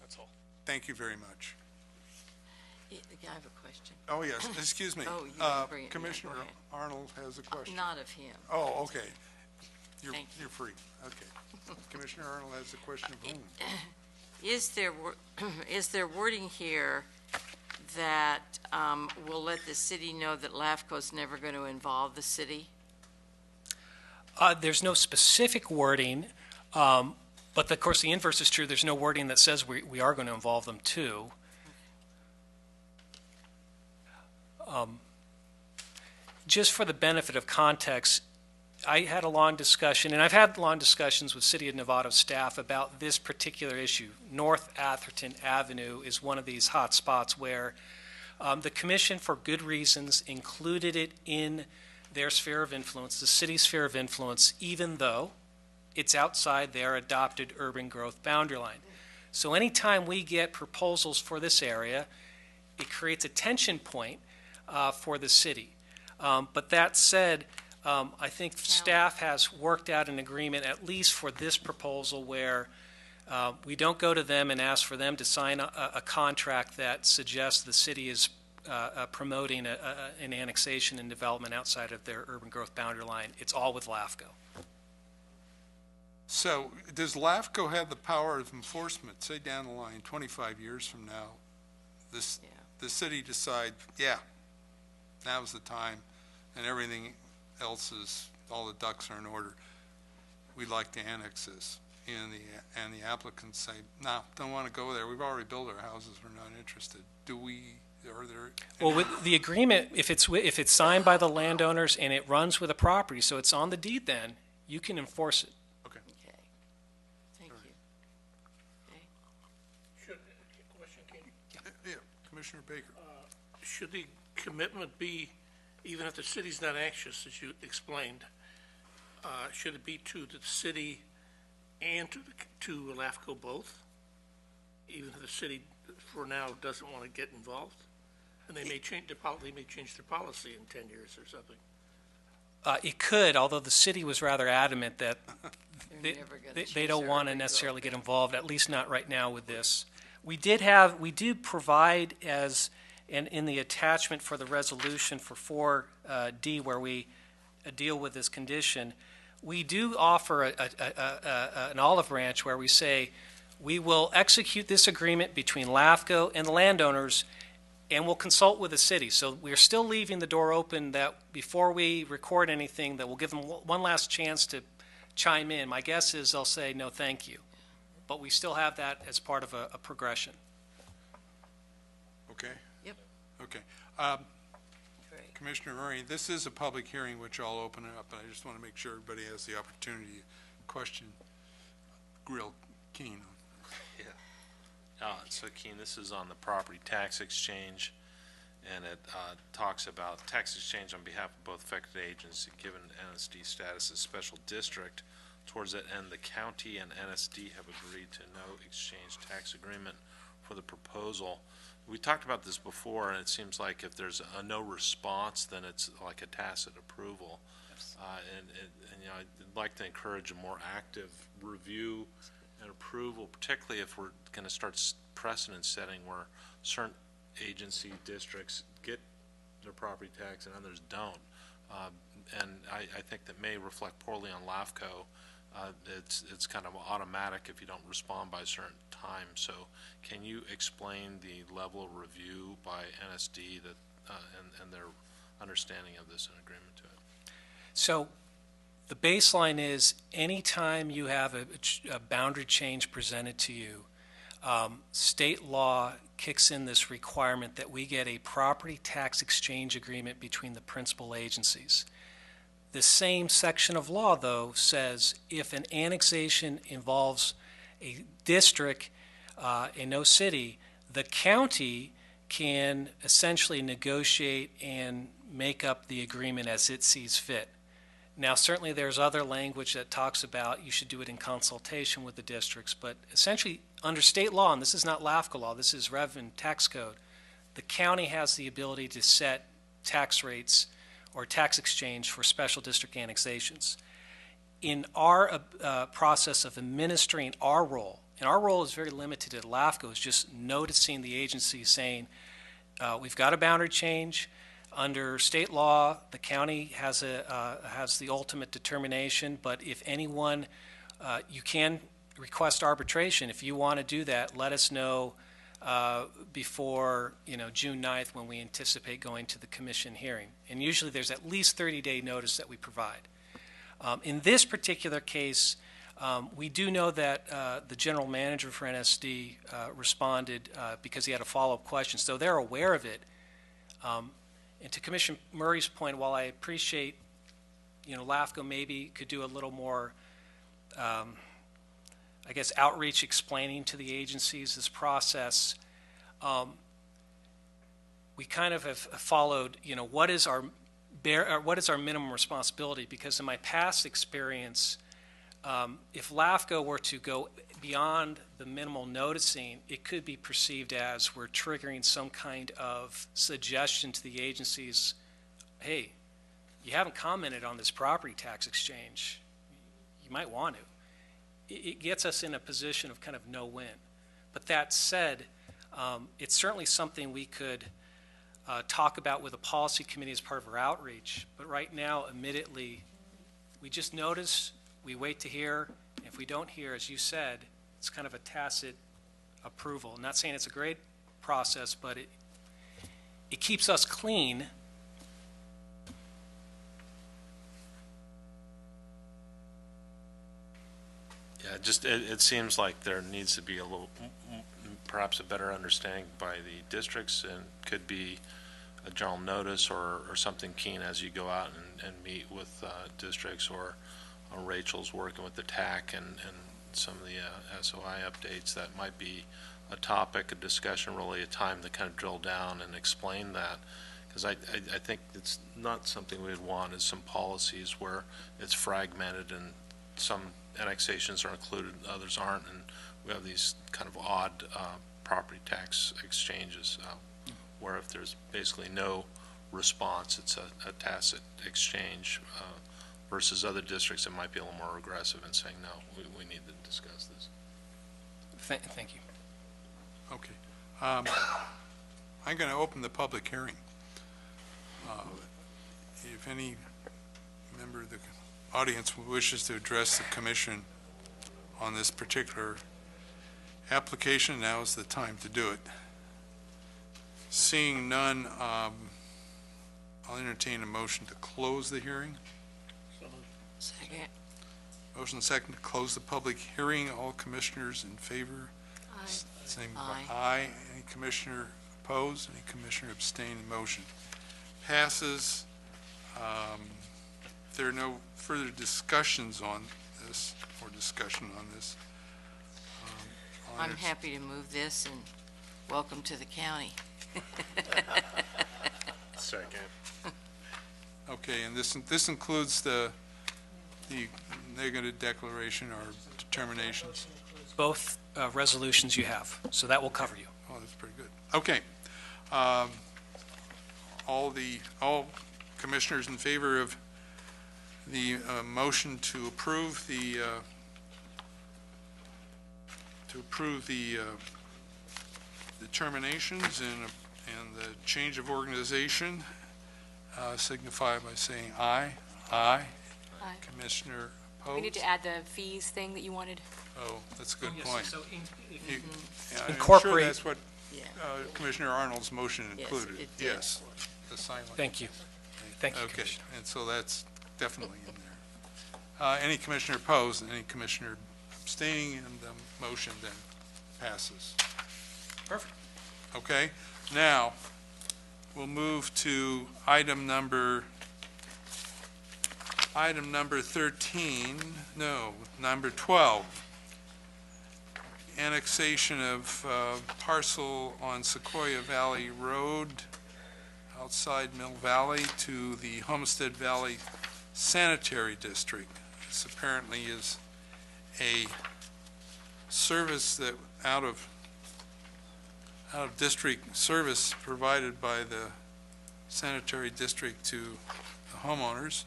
That's all. Thank you very much. Yeah, I have a question. Oh, yes, excuse me. Oh, you didn't bring it. Commissioner Go ahead. Arnold has a question. Not of him. Oh, okay. Thank you. You're free, okay. Commissioner Arnold has the question of whom. Is there wording here that will let the city know that LAFCO's never going to involve the city? There's no specific wording, but of course the inverse is true. There's no wording that says we are going to involve them too. Just for the benefit of context, I had a long discussion, and I've had long discussions with City of Novato staff about this particular issue. North Atherton Avenue is one of these hot spots where the commission, for good reasons, included it in their sphere of influence, the city's sphere of influence, even though it's outside their adopted urban growth boundary line. So anytime we get proposals for this area, it creates a tension point for the city. But that said, I think staff has worked out an agreement, at least for this proposal, where we don't go to them and ask for them to sign a contract that suggests the city is promoting an annexation and development outside of their urban growth boundary line. It's all with LAFCO. So does LAFCO have the power of enforcement, say down the line, 25 years from now, the city decide, yeah, now's the time, and everything else is, all the ducks are in order, we'd like to annex this, and the applicants say, no, don't want to go there, we've already built our houses, we're not interested. Are there? Well, with the agreement, if it's signed by the landowners and it runs with the property, so it's on the deed, then you can enforce it. Okay. Thank you. Yeah, Commissioner Baker. Should the commitment be, even if the city's not anxious, as you explained, should it be to the city and to LAFCO both? Even if the city, for now, doesn't want to get involved? And they may change their policy in 10 years or something. It could, although the city was rather adamant that they don't want to necessarily get involved, at least not right now with this. We do provide as, and in the attachment for the resolution for 4D, where we deal with this condition, we do offer an olive branch where we say, we will execute this agreement between LAFCO and the landowners, and we'll consult with the city. So we're still leaving the door open that before we record anything, that we'll give them one last chance to chime in. My guess is they'll say, no, thank you. But we still have that as part of a progression. Okay? Yep. Okay. Great. Commissioner Murray, this is a public hearing which I'll open it up, but I just want to make sure everybody has the opportunity to question Grill Keen. So Keen, this is on the property tax exchange, and it talks about tax exchange on behalf of both affected agencies given NSD status as special district. Towards that end, the county and NSD have agreed to no exchange tax agreement for the proposal. We talked about this before, and it seems like if there's a no response, then it's like a tacit approval. Yes. And you know, I'd like to encourage a more active review and approval, particularly if we're going to start precedent setting where certain agency districts get their property tax and others don't. And I think that may reflect poorly on LAFCO. It's kind of automatic if you don't respond by a certain time. So can you explain the level of review by NSD that and their understanding of this and agreement to it? So the baseline is anytime you have a boundary change presented to you, state law kicks in this requirement that we get a property tax exchange agreement between the principal agencies. The same section of law, though, says if an annexation involves a district in no city, the county can essentially negotiate and make up the agreement as it sees fit. Now, certainly there's other language that talks about you should do it in consultation with the districts, but essentially under state law, and this is not LAFCO law, this is Rev and Tax Code, the county has the ability to set tax rates or tax exchange for special district annexations. In our process of administering our role, and our role is very limited at LAFCO, is just noticing the agency saying, we've got a boundary change. Under state law, the county has the ultimate determination, but if anyone You can request arbitration. If you want to do that, let us know before, June 9th, when we anticipate going to the commission hearing. And usually there's at least 30-day notice that we provide. In this particular case, we do know that the general manager for NSD responded because he had a follow-up question, so they're aware of it. And to Commissioner Murray's point, while I appreciate, LAFCO maybe could do a little more, outreach explaining to the agencies this process, we kind of have followed, what is our minimum responsibility? Because in my past experience, if LAFCO were to go beyond the minimal noticing, it could be perceived as we're triggering some kind of suggestion to the agencies, hey, you haven't commented on this property tax exchange. You might want to. It gets us in a position of kind of no-win. But that said, it's certainly something we could talk about with a policy committee as part of our outreach. But right now, admittedly, we just notice, we wait to hear. If we don't hear, as you said, it's kind of a tacit approval. I'm not saying it's a great process, but it keeps us clean. Yeah, it seems like there needs to be a little, perhaps a better understanding by the districts, and could be a general notice or something keen as you go out and meet with districts, or Rachel's working with the TAC and some of the SOI updates. That might be a topic, a discussion, really a time to kind of drill down and explain that. Because I think it's not something we'd want is some policies where it's fragmented and some annexations are included, others aren't, and we have these kind of odd property tax exchanges where if there's basically no response, it's a tacit exchange versus other districts that might be a little more aggressive in saying, no, we need to discuss this. Thank you. Okay. I'm going to open the public hearing. If any member of the audience wishes to address the commission on this particular application, now is the time to do it. Seeing none, I'll entertain a motion to close the hearing. Second. Motion second to close the public hearing. All commissioners in favor? Aye. Same by Aye. aye. Any commissioner opposed? Any commissioner abstain? Motion passes. If there are no further discussions on this, I'm happy to move this, and welcome to the county. Second. Okay, and this includes the negative declaration or determinations? Both resolutions you have, so that will cover you. Oh, that's pretty good. Okay. All commissioners in favor of the motion to approve the determinations and the change of organization signify by saying aye. Aye. Aye. Commissioner We opposed? need to add the fees thing that you wanted. Oh, that's a good Yes, point. so Yeah, I'm sure incorporate- that's what Yeah. Commissioner Arnold's motion Yes, included. it did. Yes. The silent. Thank you. Thank you, Okay, Commissioner. and so that's definitely in there. Any commissioner opposed, any commissioner abstaining, and the motion then passes. Perfect. Okay, now, we'll move to item number 12. Annexation of parcel on Sequoia Valley Road outside Mill Valley to the Homestead Valley Sanitary District. This apparently is a service that out of district service provided by the sanitary district to the homeowners.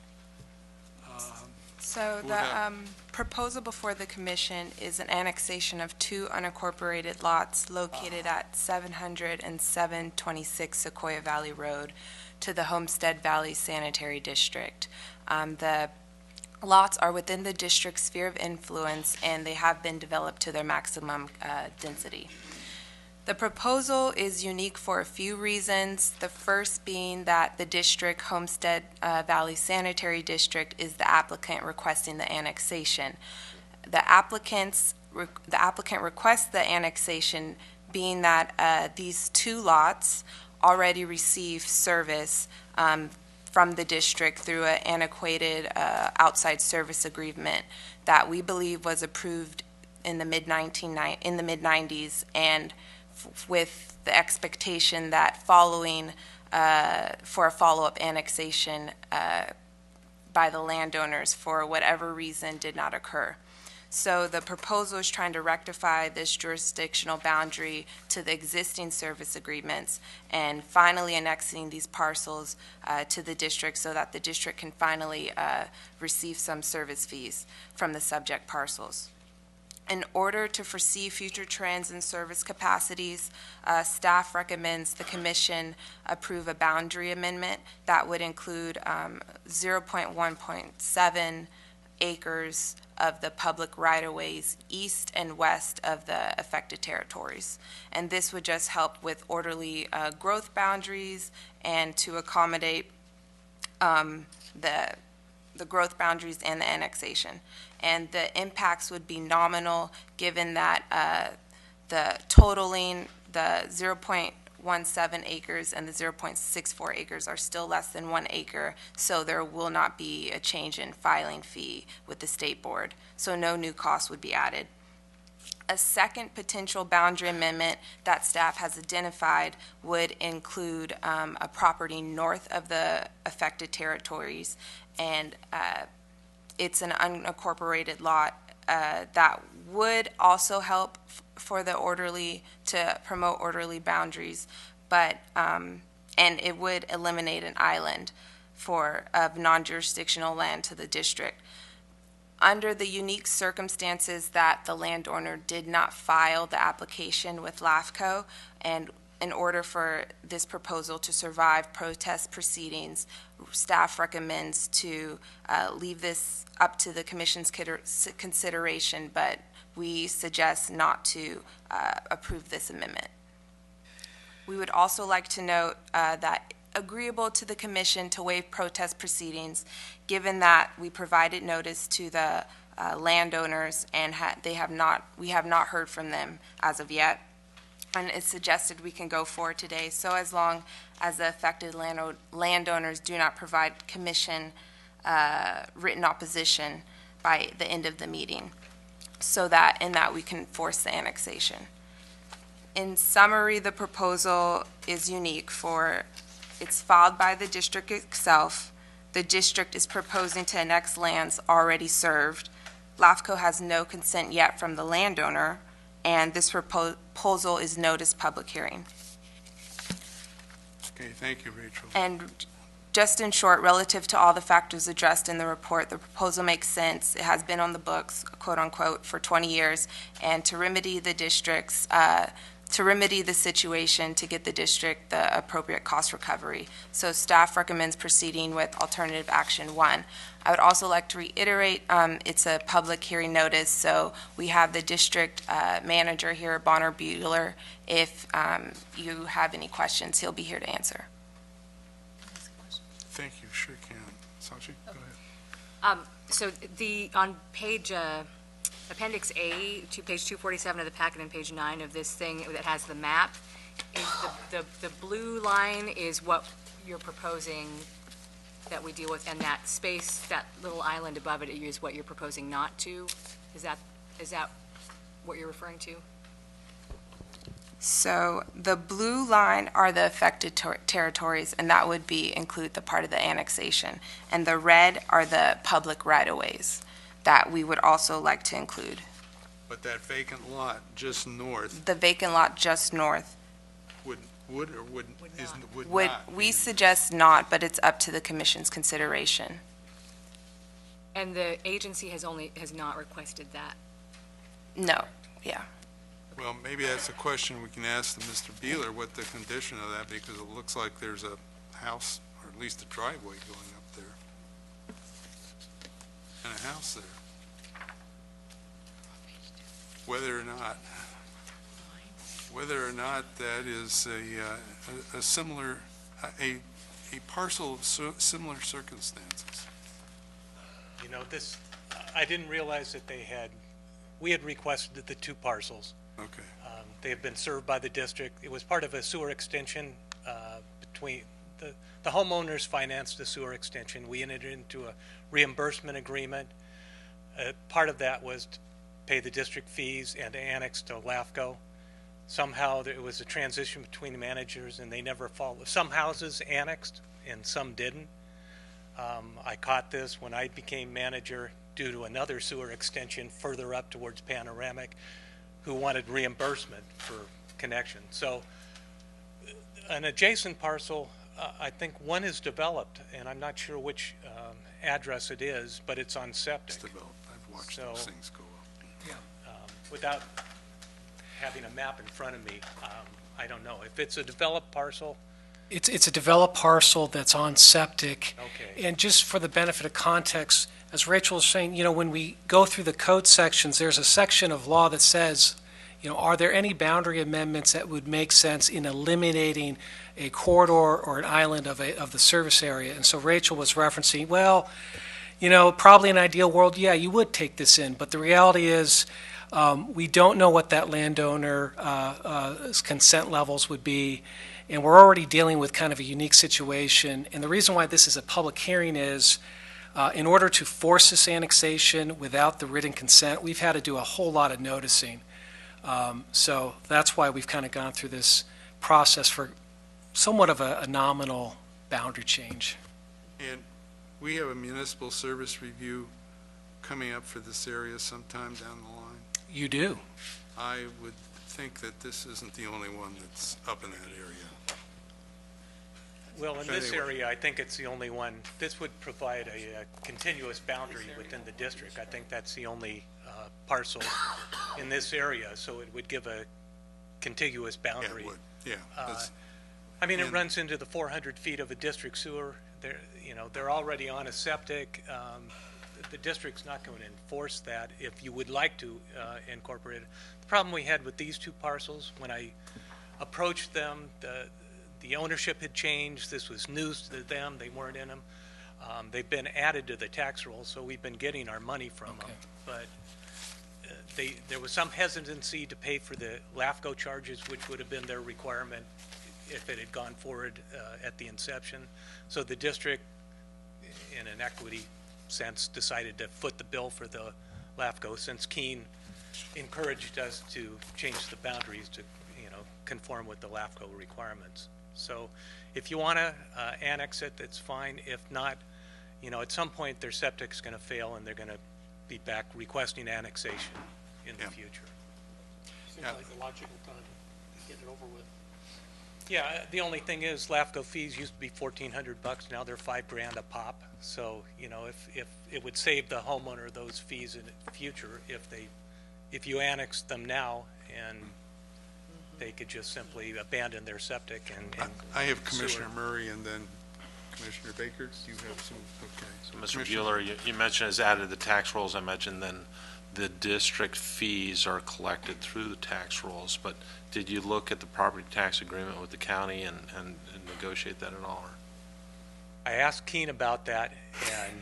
So We'll the have- proposal before the commission is an annexation of two unincorporated lots located at 700 and 726 Sequoia Valley Road to the Homestead Valley Sanitary District. The lots are within the district's sphere of influence, and they have been developed to their maximum density. The proposal is unique for a few reasons, the first being that the district, Homestead Valley Sanitary District, is the applicant requesting the annexation. The applicant requests the annexation being that these two lots already receive service from the district through an antiquated outside service agreement that we believe was approved in the mid-90s, and with the expectation that following for a follow-up annexation by the landowners for whatever reason did not occur. So the proposal is trying to rectify this jurisdictional boundary to the existing service agreements and finally annexing these parcels to the district so that the district can finally receive some service fees from the subject parcels. In order to foresee future trends in service capacities, staff recommends the commission approve a boundary amendment that would include 0.1.7 acres of the public right-of-ways east and west of the affected territories. And this would just help with orderly growth boundaries and to accommodate the growth boundaries and the annexation. And the impacts would be nominal given that the totaling, the 0.17 acres and the 0.64 acres are still less than 1 acre, so there will not be a change in filing fee with the state board, so no new costs would be added. A second potential boundary amendment that staff has identified would include a property north of the affected territories, and it's an unincorporated lot that would also help for the to promote orderly boundaries, but and it would eliminate an island of non-jurisdictional land to the district. Under the unique circumstances that the landowner did not file the application with LAFCO, and in order for this proposal to survive protest proceedings, staff recommends to leave this up to the commission's consideration, but we suggest not to approve this amendment. We would also like to note that agreeable to the commission to waive protest proceedings, given that we provided notice to the landowners and we have not heard from them as of yet. And it's suggested we can go forward today, so as long as the affected landowners do not provide commission written opposition by the end of the meeting, so that we can force the annexation. In summary, the proposal is unique for it's filed by the district itself. The district is proposing to annex lands already served. LAFCO has no consent yet from the landowner, and this proposal is noticed public hearing. Okay, thank you, Rachel. And just in short, relative to all the factors addressed in the report, the proposal makes sense. It has been on the books, quote unquote, for 20 years, and to remedy the situation to get the district the appropriate cost recovery. So staff recommends proceeding with alternative action 1. I would also like to reiterate, it's a public hearing notice, so we have the district manager here, Bonner Bueller. If you have any questions, he'll be here to answer. Thank you, sure can. Sachi, go ahead. So on page, Appendix A, to page 247 of the packet and page 9 of this thing that has the map, is the blue line is what you're proposing that we deal with, and that space, that little island above it is what you're proposing not to? Is that what you're referring to? So the blue line are the affected territories, and that would include the part of the annexation. And the red are the public right-of-ways that we would also like to include. But that vacant lot just north The vacant lot just north would not. we suggest not, but it's up to the commission's consideration. And the agency has not requested that? No, yeah. Well, maybe that's a question we can ask Mr. Beeler, what the condition of that, because it looks like there's a house, or at least a driveway going up there. and a house there. Whether or not that is a similar, a parcel of similar circumstances. You know, I didn't realize that we had requested the two parcels. Okay. They have been served by the district. It was part of a sewer extension between, the homeowners financed the sewer extension. We entered into a reimbursement agreement. Part of that was to pay the district fees and to annex to LAFCO. Somehow there was a transition between the managers and they never followed. Some houses annexed and some didn't. I caught this when I became manager due to another sewer extension further up towards Panoramic who wanted reimbursement for connection. So an adjacent parcel, I think one is developed, and I'm not sure which address it is, but it's on septic. It's developed. I've watched those things go up. Yeah. Without having a map in front of me, I don't know. If it's a developed parcel, It's a developed parcel that's on septic. okay. And just for the benefit of context, as Rachel was saying, you know, when we go through the code sections, there's a section of law that says, you know, are there any boundary amendments that would make sense in eliminating a corridor or an island of the service area? And so Rachel was referencing, well, you know, probably in an ideal world, yeah, you would take this in. But the reality is, we don't know what that landowner's consent levels would be. And we're already dealing with kind of a unique situation. And the reason why this is a public hearing is, in order to force this annexation without the written consent, we've had to do a whole lot of noticing. So that's why we've kind of gone through this process for somewhat of a nominal boundary change. And we have a municipal service review coming up for this area sometime down the line. You do. I would think that this isn't the only one that's up in that area. Well, in this Anyway. area, I think it's the only one. This would provide a continuous boundary within the district. I think that's the only parcel in this area, so it would give a contiguous Yeah, boundary. it would, yeah. that's- I mean, it and- runs into the 400 feet of a district sewer. They're already on a septic. The district's not going to enforce that if you would like to incorporate it. The problem we had with these two parcels, when I approached them, the ownership had changed. This was news to them. They weren't in them. They've been added to the tax roll, so we've been getting our money from them. But there was some hesitancy to pay for the LAFCO charges, which would have been their requirement if it had gone forward at the inception. So the district, in an equity sense, decided to foot the bill for the LAFCO, since Keene encouraged us to change the boundaries to, conform with the LAFCO requirements. So if you want to annex it, that's fine. If not, at some point their septic's going to fail and they're going to be back requesting annexation in the future. Seems like a logical time to get it over with. Yeah, the only thing is LAFCO fees used to be $1,400. Now they're $5,000 a pop. So, if it would save the homeowner those fees in the future if you annex them now and they could just simply abandon their septic and I have sewer. Commissioner Murray and then Commissioner Baker. Do you have some? Okay. So, Mr. Commissioner- Bueller, you mentioned as added the tax rolls. I mentioned then the district fees are collected through the tax rolls, but did you look at the property tax agreement with the county and negotiate that at all? Or? I asked Keene about that, and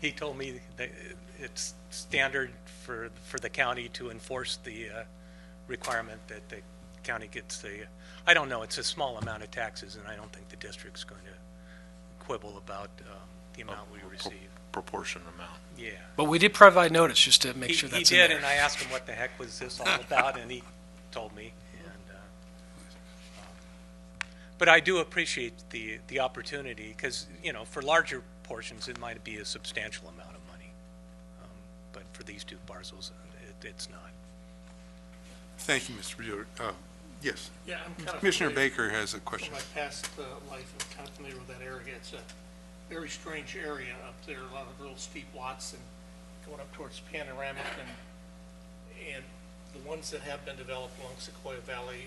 he told me that it's standard for the county to enforce the requirement that the county gets I don't know, it's a small amount of taxes, and I don't think the district's going to quibble about the amount we receive. Proportion amount. Yeah. But we did provide notice just to make sure He that's did, in there. and I asked him what the heck was this all about, and he told me. But I do appreciate the opportunity, because, for larger portions, it might be a substantial amount of money. But for these two parcels, it's not. Thank you, Mr. Bueller. Yes. Yeah, I'm kind of. Commissioner familiar Baker has a question. From my past life, I'm kind of familiar with that area. It's a very strange area up there, a lot of real steep lots and going up towards Panoramic and the ones that have been developed along Sequoia Valley,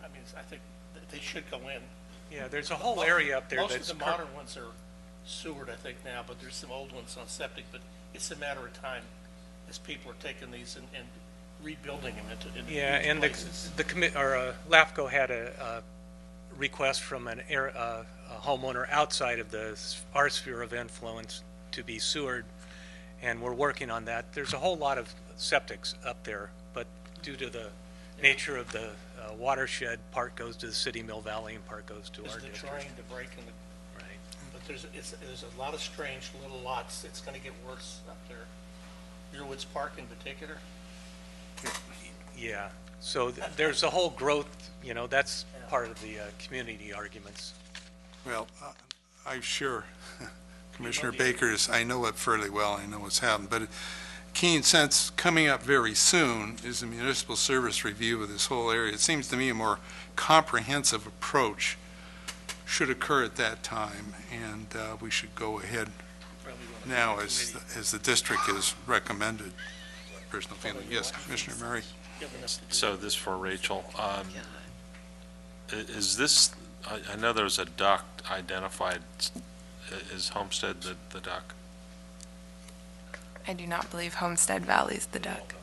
I think that they should go in. Yeah, there's a whole area up there Most that's of the modern ones are Seward, I think now, but there's some old ones on septic, but it's a matter of time as people are taking these and rebuilding them into Yeah, and places. LAFCO had a request from a homeowner outside of our sphere of influence to be sewered, and we're working on that. There's a whole lot of septics up there, but due to the nature of the watershed, part goes to the city, Mill Valley, and part goes to our They're district. trying to break in the, Right. but there's a lot of strange little lots. It's gonna get worse up there. Yearwoods Park in particular. Yeah, so there's a whole growth, that's part of the community arguments. Well, I'm sure Commissioner Baker's, I know it fairly well, I know what's happened, but Keene, since coming up very soon is a municipal service review of this whole area, it seems to me a more comprehensive approach should occur at that time, and we should go ahead now as the district has recommended. Personal feeling. Yes, Commissioner Murray. So this for Rachel. Is this, I know there's a duck identified. Is Homestead the duck? I do not believe Homestead Valley's the duck.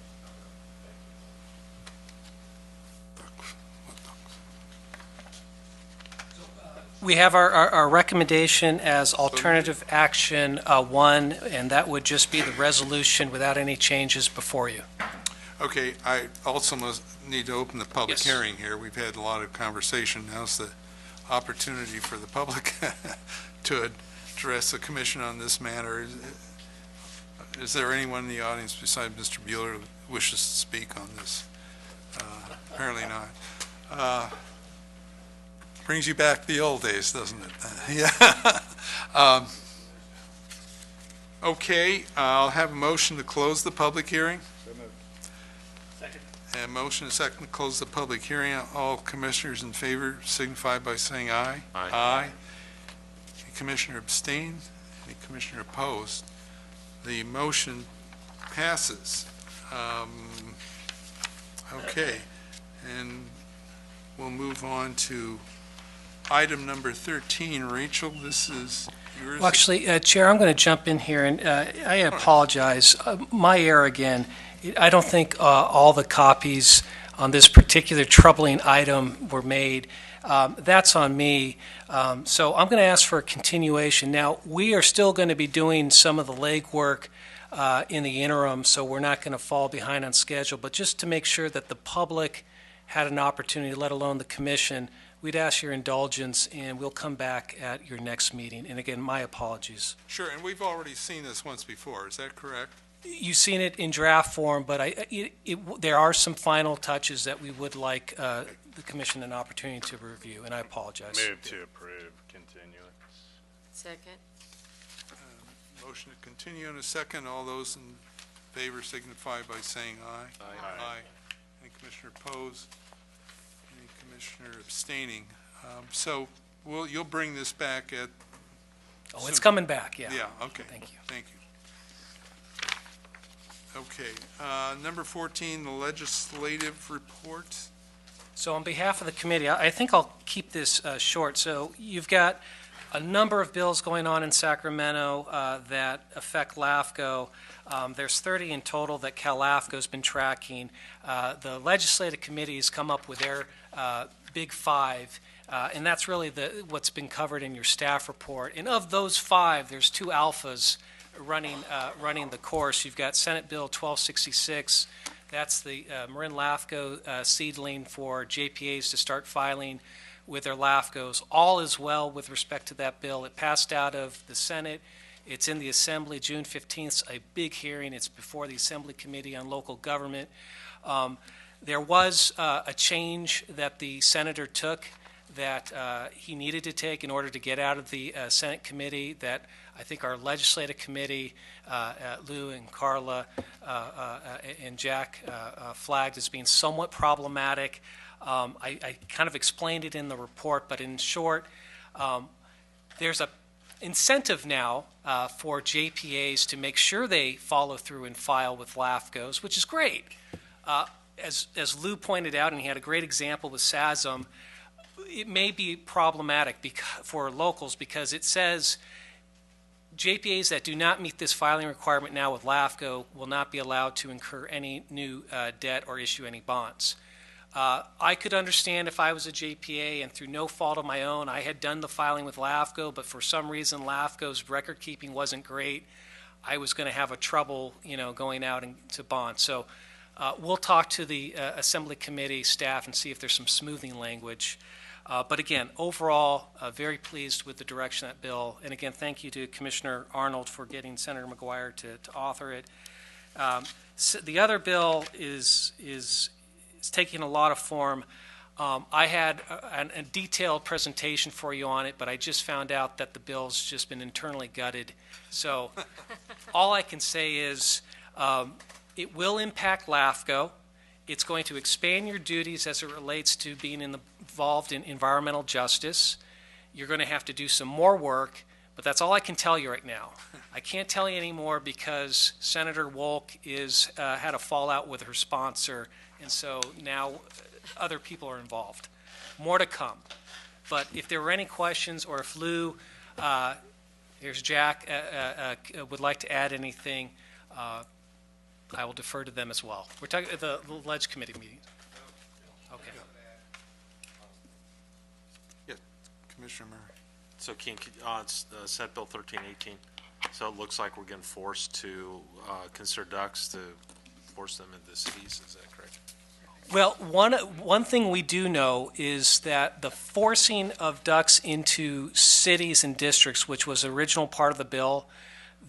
We have our recommendation as alternative action 1, and that would just be the resolution without any changes before you. Okay, I also need to open the public Yes. hearing here. We've had a lot of conversation. Now's the opportunity for the public to address the commission on this matter. Is there anyone in the audience besides Mr. Bueller who wishes to speak on this? Apparently not. Brings you back to the old days, doesn't it? Yeah. Okay, I'll have a motion to close the public hearing. Second. And motion and second to close the public hearing. All commissioners in favor signify by saying aye. Aye. Aye. Any commissioner abstain? Any commissioner opposed? The motion passes. Okay, and we'll move on to item number 13. Rachel, this is yours. Well, actually, Chair, I'm going to jump in here, and I apologize. My error again. I don't think all the copies on this particular troubling item were made. That's on me. So I'm going to ask for a continuation. Now, we are still going to be doing some of the legwork in the interim, so we're not going to fall behind on schedule. But just to make sure that the public had an opportunity, let alone the commission, we'd ask your indulgence, and we'll come back at your next meeting. And again, my apologies. Sure, and we've already seen this once before. Is that correct? You've seen it in draft form, but there are some final touches that we would like the commission an opportunity to review, and I apologize. Move to approve continuance. Second? Motion to continue in a second. All those in favor signify by saying aye. Aye. Any commissioner opposed? Any commissioner abstaining? So you'll bring this back at... Oh, it's coming back, yeah. Yeah, okay. Thank you. Thank you. Okay, number 14, the legislative report. So on behalf of the committee, I think I'll keep this short. So you've got a number of bills going on in Sacramento that affect LAFCO. There's 30 in total that Cal LAFCO's been tracking. The legislative committee has come up with their big 5, and that's really what's been covered in your staff report. And of those 5, there's 2 alphas running the course. You've got Senate Bill 1266. That's the Marin LAFCO seedling for JPAs to start filing with their LAFCOs. All is well with respect to that bill. It passed out of the Senate. It's in the Assembly June 15th, a big hearing. It's before the Assembly Committee on Local Government. There was a change that the senator took that he needed to take in order to get out of the Senate committee that I think our legislative committee, Lou and Carla and Jack flagged as being somewhat problematic. I kind of explained it in the report, but in short, there's a incentive now for JPAs to make sure they follow through and file with LAFCOs, which is great. As Lou pointed out, and he had a great example with SASM, it may be problematic for locals because it says JPAs that do not meet this filing requirement now with LAFCO will not be allowed to incur any new debt or issue any bonds. I could understand if I was a JPA and through no fault of my own, I had done the filing with LAFCO, but for some reason LAFCO's record keeping wasn't great. I was going to have a trouble, going out into bonds. So we'll talk to the Assembly Committee staff and see if there's some smoothing language. But again, overall, very pleased with the direction of that bill. And again, thank you to Commissioner Arnold for getting Senator McGuire to author it. So the other bill is taking a lot of form. I had a detailed presentation for you on it, but I just found out that the bill's just been internally gutted. So all I can say is it will impact LAFCO. It's going to expand your duties as it relates to being involved in environmental justice. You're going to have to do some more work, but that's all I can tell you right now. I can't tell you anymore because Senator Wolk had a fallout with her sponsor, and so now other people are involved. More to come. But if there were any questions, or if Lou, here's Jack, would like to add anything, I will defer to them as well. We're talking at the Ledge Committee meeting. Okay. Yeah, Commissioner Murray. So Keen, it's Senate Bill 1318. So it looks like we're getting forced to consider ducks to force them into the cities. Is that correct? Well, one thing we do know is that the forcing of ducks into cities and districts, which was the original part of the bill,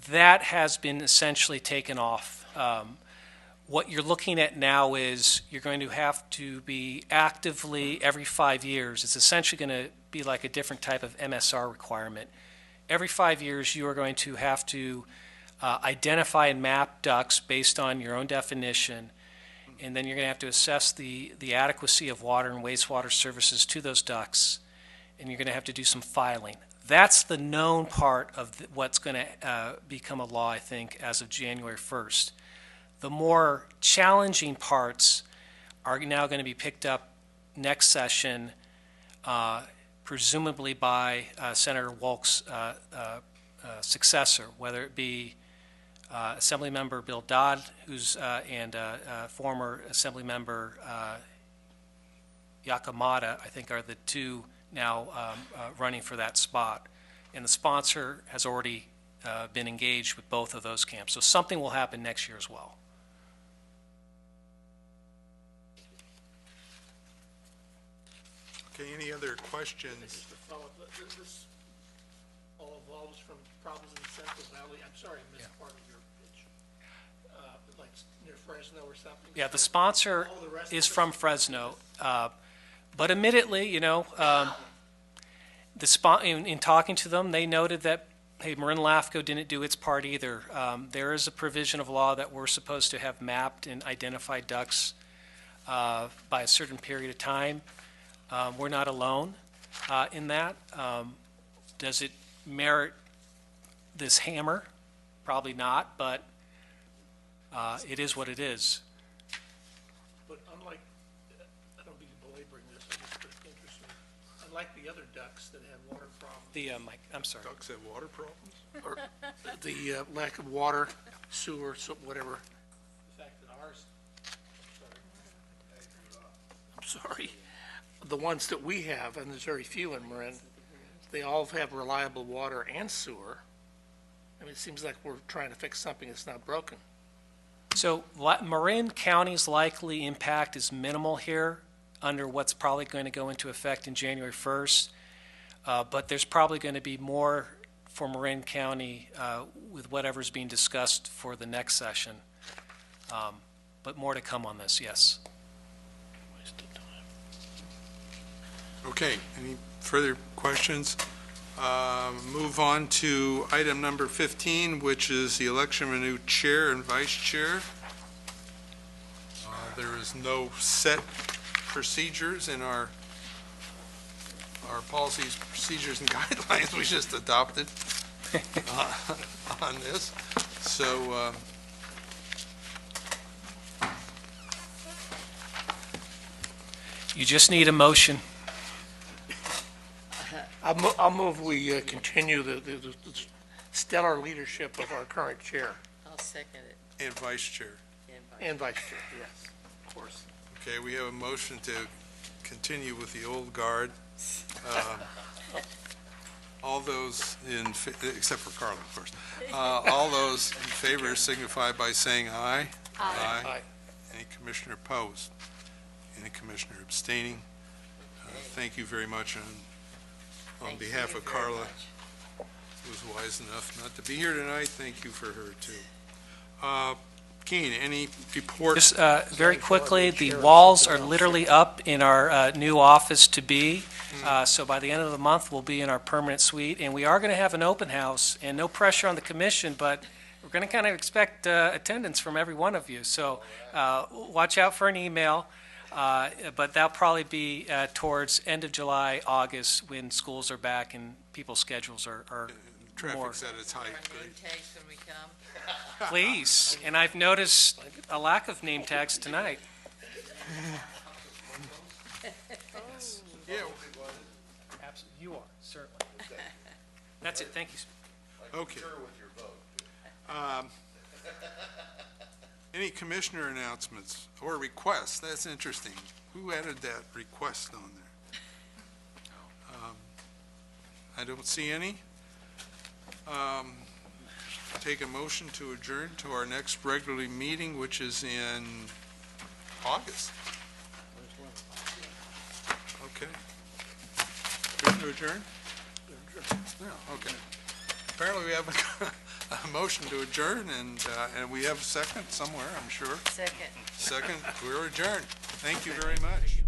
that has been essentially taken off. What you're looking at now is you're going to have to be actively every 5 years. It's essentially going to be like a different type of MSR requirement. Every 5 years, you are going to have to identify and map ducks based on your own definition, and then you're going to have to assess the adequacy of water and wastewater services to those ducks, and you're going to have to do some filing. That's the known part of what's going to become a law, I think, as of January 1st. The more challenging parts are now going to be picked up next session, presumably by Senator Wolk's successor, whether it be Assemblymember Bill Dodd, and former Assemblymember Yakamada, I think, are the two now running for that spot. And the sponsor has already been engaged with both of those camps. So something will happen next year as well. Okay, any other questions? Just to follow up, this all evolves from problems in the Central Valley. I'm sorry, I missed part of your pitch. Like near Fresno or something? Yeah, the sponsor is from Fresno. But admittedly, in talking to them, they noted that, hey, Marin LAFCO didn't do its part either. There is a provision of law that we're supposed to have mapped and identified ducks by a certain period of time. We're not alone in that. Does it merit this hammer? Probably not, but it is what it is. But unlike, I don't mean belaboring this, it's just interesting. Unlike the other ducks that have water problems. Mike, I'm sorry. Ducks have water problems? Or the lack of water, sewer, whatever. The fact that ours, I'm sorry, the ones that we have, and there's very few in Marin, they all have reliable water and sewer. I mean, it seems like we're trying to fix something that's not broken. So Marin County's likely impact is minimal here under what's probably going to go into effect in January 1st. But there's probably going to be more for Marin County with whatever's being discussed for the next session. But more to come on this, yes. Okay, any further questions? Move on to item number 15, which is the election of a new chair and vice chair. There is no set procedures in our policies, procedures, and guidelines we just adopted on this. So you just need a motion. I'll move we continue the stellar leadership of our current chair I'll second it. And vice chair. and vice chair, yes, of course. Okay, we have a motion to continue with the old guard. All those except for Carla, of course. All those in favor signify by saying aye. Aye. Any commissioner opposed? Any commissioner abstaining? Thank you very much on behalf of Carla, who was wise enough not to be here tonight. Thank you for her, too. Keen, any reports? Just very quickly, the walls are literally up in our new office to be. So by the end of the month, we'll be in our permanent suite, and we are going to have an open house, and no pressure on the commission, but we're going to kind of expect attendance from every one of you. So watch out for an email, but that'll probably be towards end of July, August, when schools are back and people's schedules are more. Traffic's at its height. Name tags when we come. Please, and I've noticed a lack of name tags tonight. Yeah, Absolutely, you are, certainly. That's it, thank you. okay. Any commissioner announcements or requests? That's interesting. Who added that request on there? I don't see any. Take a motion to adjourn to our next regularly meeting, which is in August. Okay. Motion to adjourn? No, okay. Apparently we have a motion to adjourn, and we have a second somewhere, I'm sure. Second. Second, we're adjourned. Thank you very much.